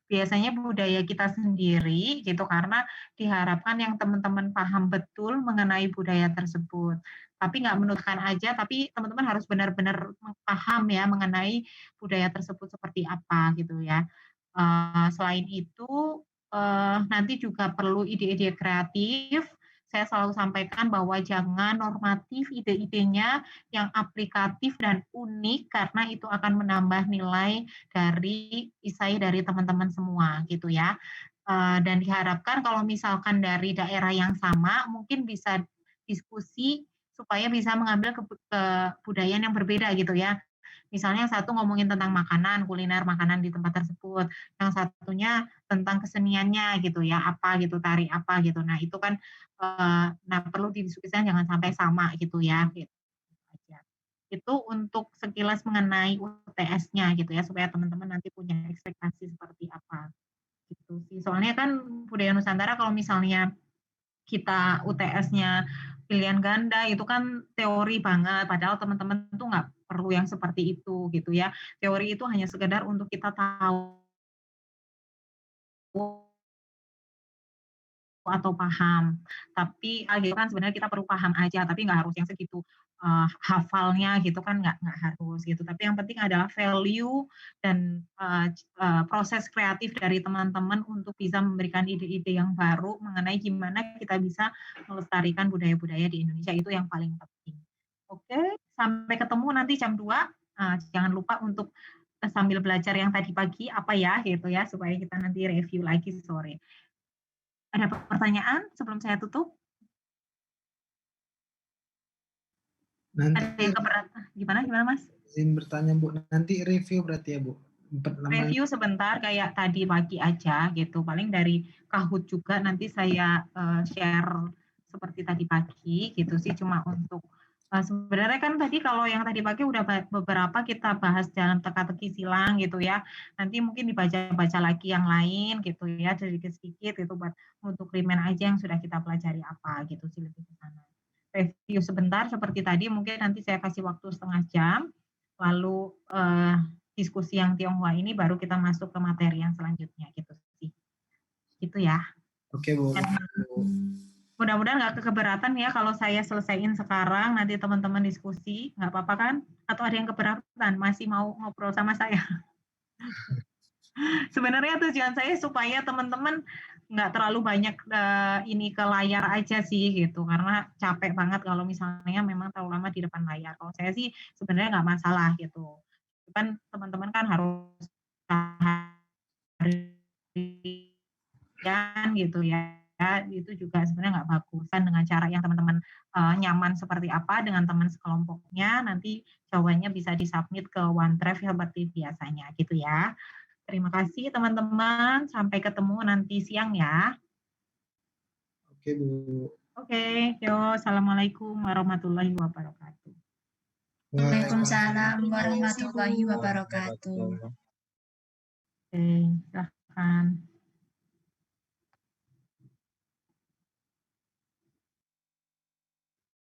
Biasanya budaya kita sendiri gitu karena diharapkan yang teman-teman paham betul mengenai budaya tersebut. Tapi nggak menutupkan aja, tapi teman-teman harus benar-benar paham ya mengenai budaya tersebut seperti apa gitu ya. Selain itu nanti juga perlu ide-ide kreatif. Saya selalu sampaikan bahwa jangan normatif ide-idenya yang aplikatif dan unik karena itu akan menambah nilai dari esai dari teman-teman semua gitu ya. Dan diharapkan kalau misalkan dari daerah yang sama mungkin bisa diskusi supaya bisa mengambil kebudayaan yang berbeda gitu ya. Misalnya yang satu ngomongin tentang makanan, kuliner makanan di tempat tersebut, yang satunya tentang keseniannya gitu ya, apa gitu, tari apa gitu. Nah itu kan perlu didiskusikan jangan sampai sama gitu ya. Gitu. Itu untuk sekilas mengenai UTS-nya gitu ya, supaya teman-teman nanti punya ekspektasi seperti apa. Gitu sih. Soalnya kan budaya Nusantara kalau misalnya kita UTS-nya pilihan ganda itu kan teori banget, padahal teman-teman tuh nggak perlu yang seperti itu gitu ya. Teori itu hanya sekedar untuk kita tahu atau paham. Tapi gitu kan sebenarnya kita perlu paham aja, tapi nggak harus yang segitu hafalnya gitu kan nggak harus gitu. Tapi yang penting adalah value dan proses kreatif dari teman-teman untuk bisa memberikan ide-ide yang baru mengenai gimana kita bisa melestarikan budaya-budaya di Indonesia, itu yang paling penting. Oke, sampai ketemu nanti jam 2. Jangan lupa untuk sambil belajar yang tadi pagi apa ya gitu ya, supaya kita nanti review lagi sore. Ada pertanyaan sebelum saya tutup? Nanti ada yang keberatan? Gimana Mas? Izin bertanya Bu, nanti review berarti ya Bu? Review sebentar kayak tadi pagi aja gitu, paling dari Kahoot juga nanti saya share seperti tadi pagi gitu sih, cuma untuk sebenarnya kan tadi kalau yang tadi pagi udah beberapa kita bahas dalam teka-teki silang gitu ya, nanti mungkin dibaca-baca lagi yang lain gitu ya, sedikit-sedikit gitu buat untuk remind aja yang sudah kita pelajari apa gitu sih, lebih ke sana. Review sebentar seperti tadi, mungkin nanti saya kasih waktu setengah jam, lalu diskusi yang Tionghoa ini baru kita masuk ke materi yang selanjutnya gitu sih. Gitu ya. Oke Bu. Mudah-mudahan nggak keberatan ya kalau saya selesaiin sekarang, nanti teman-teman diskusi, nggak apa-apa kan? Atau ada yang keberatan, masih mau ngobrol sama saya? Sebenarnya tujuan saya supaya teman-teman nggak terlalu banyak ini ke layar aja sih gitu, karena capek banget kalau misalnya memang terlalu lama di depan layar. Kalau saya sih sebenarnya nggak masalah gitu. Kan teman-teman kan harus harian gitu ya, itu juga sebenarnya nggak bagus. Kan dengan cara yang teman-teman nyaman seperti apa dengan teman sekelompoknya, nanti jawabannya bisa disubmit ke OneDrive seperti biasanya gitu ya. Terima kasih teman-teman, sampai ketemu nanti siang ya. Oke, Bu. Oke, yo, assalamualaikum warahmatullahi wabarakatuh. Waalaikumsalam warahmatullahi wabarakatuh. Oke, silahkan.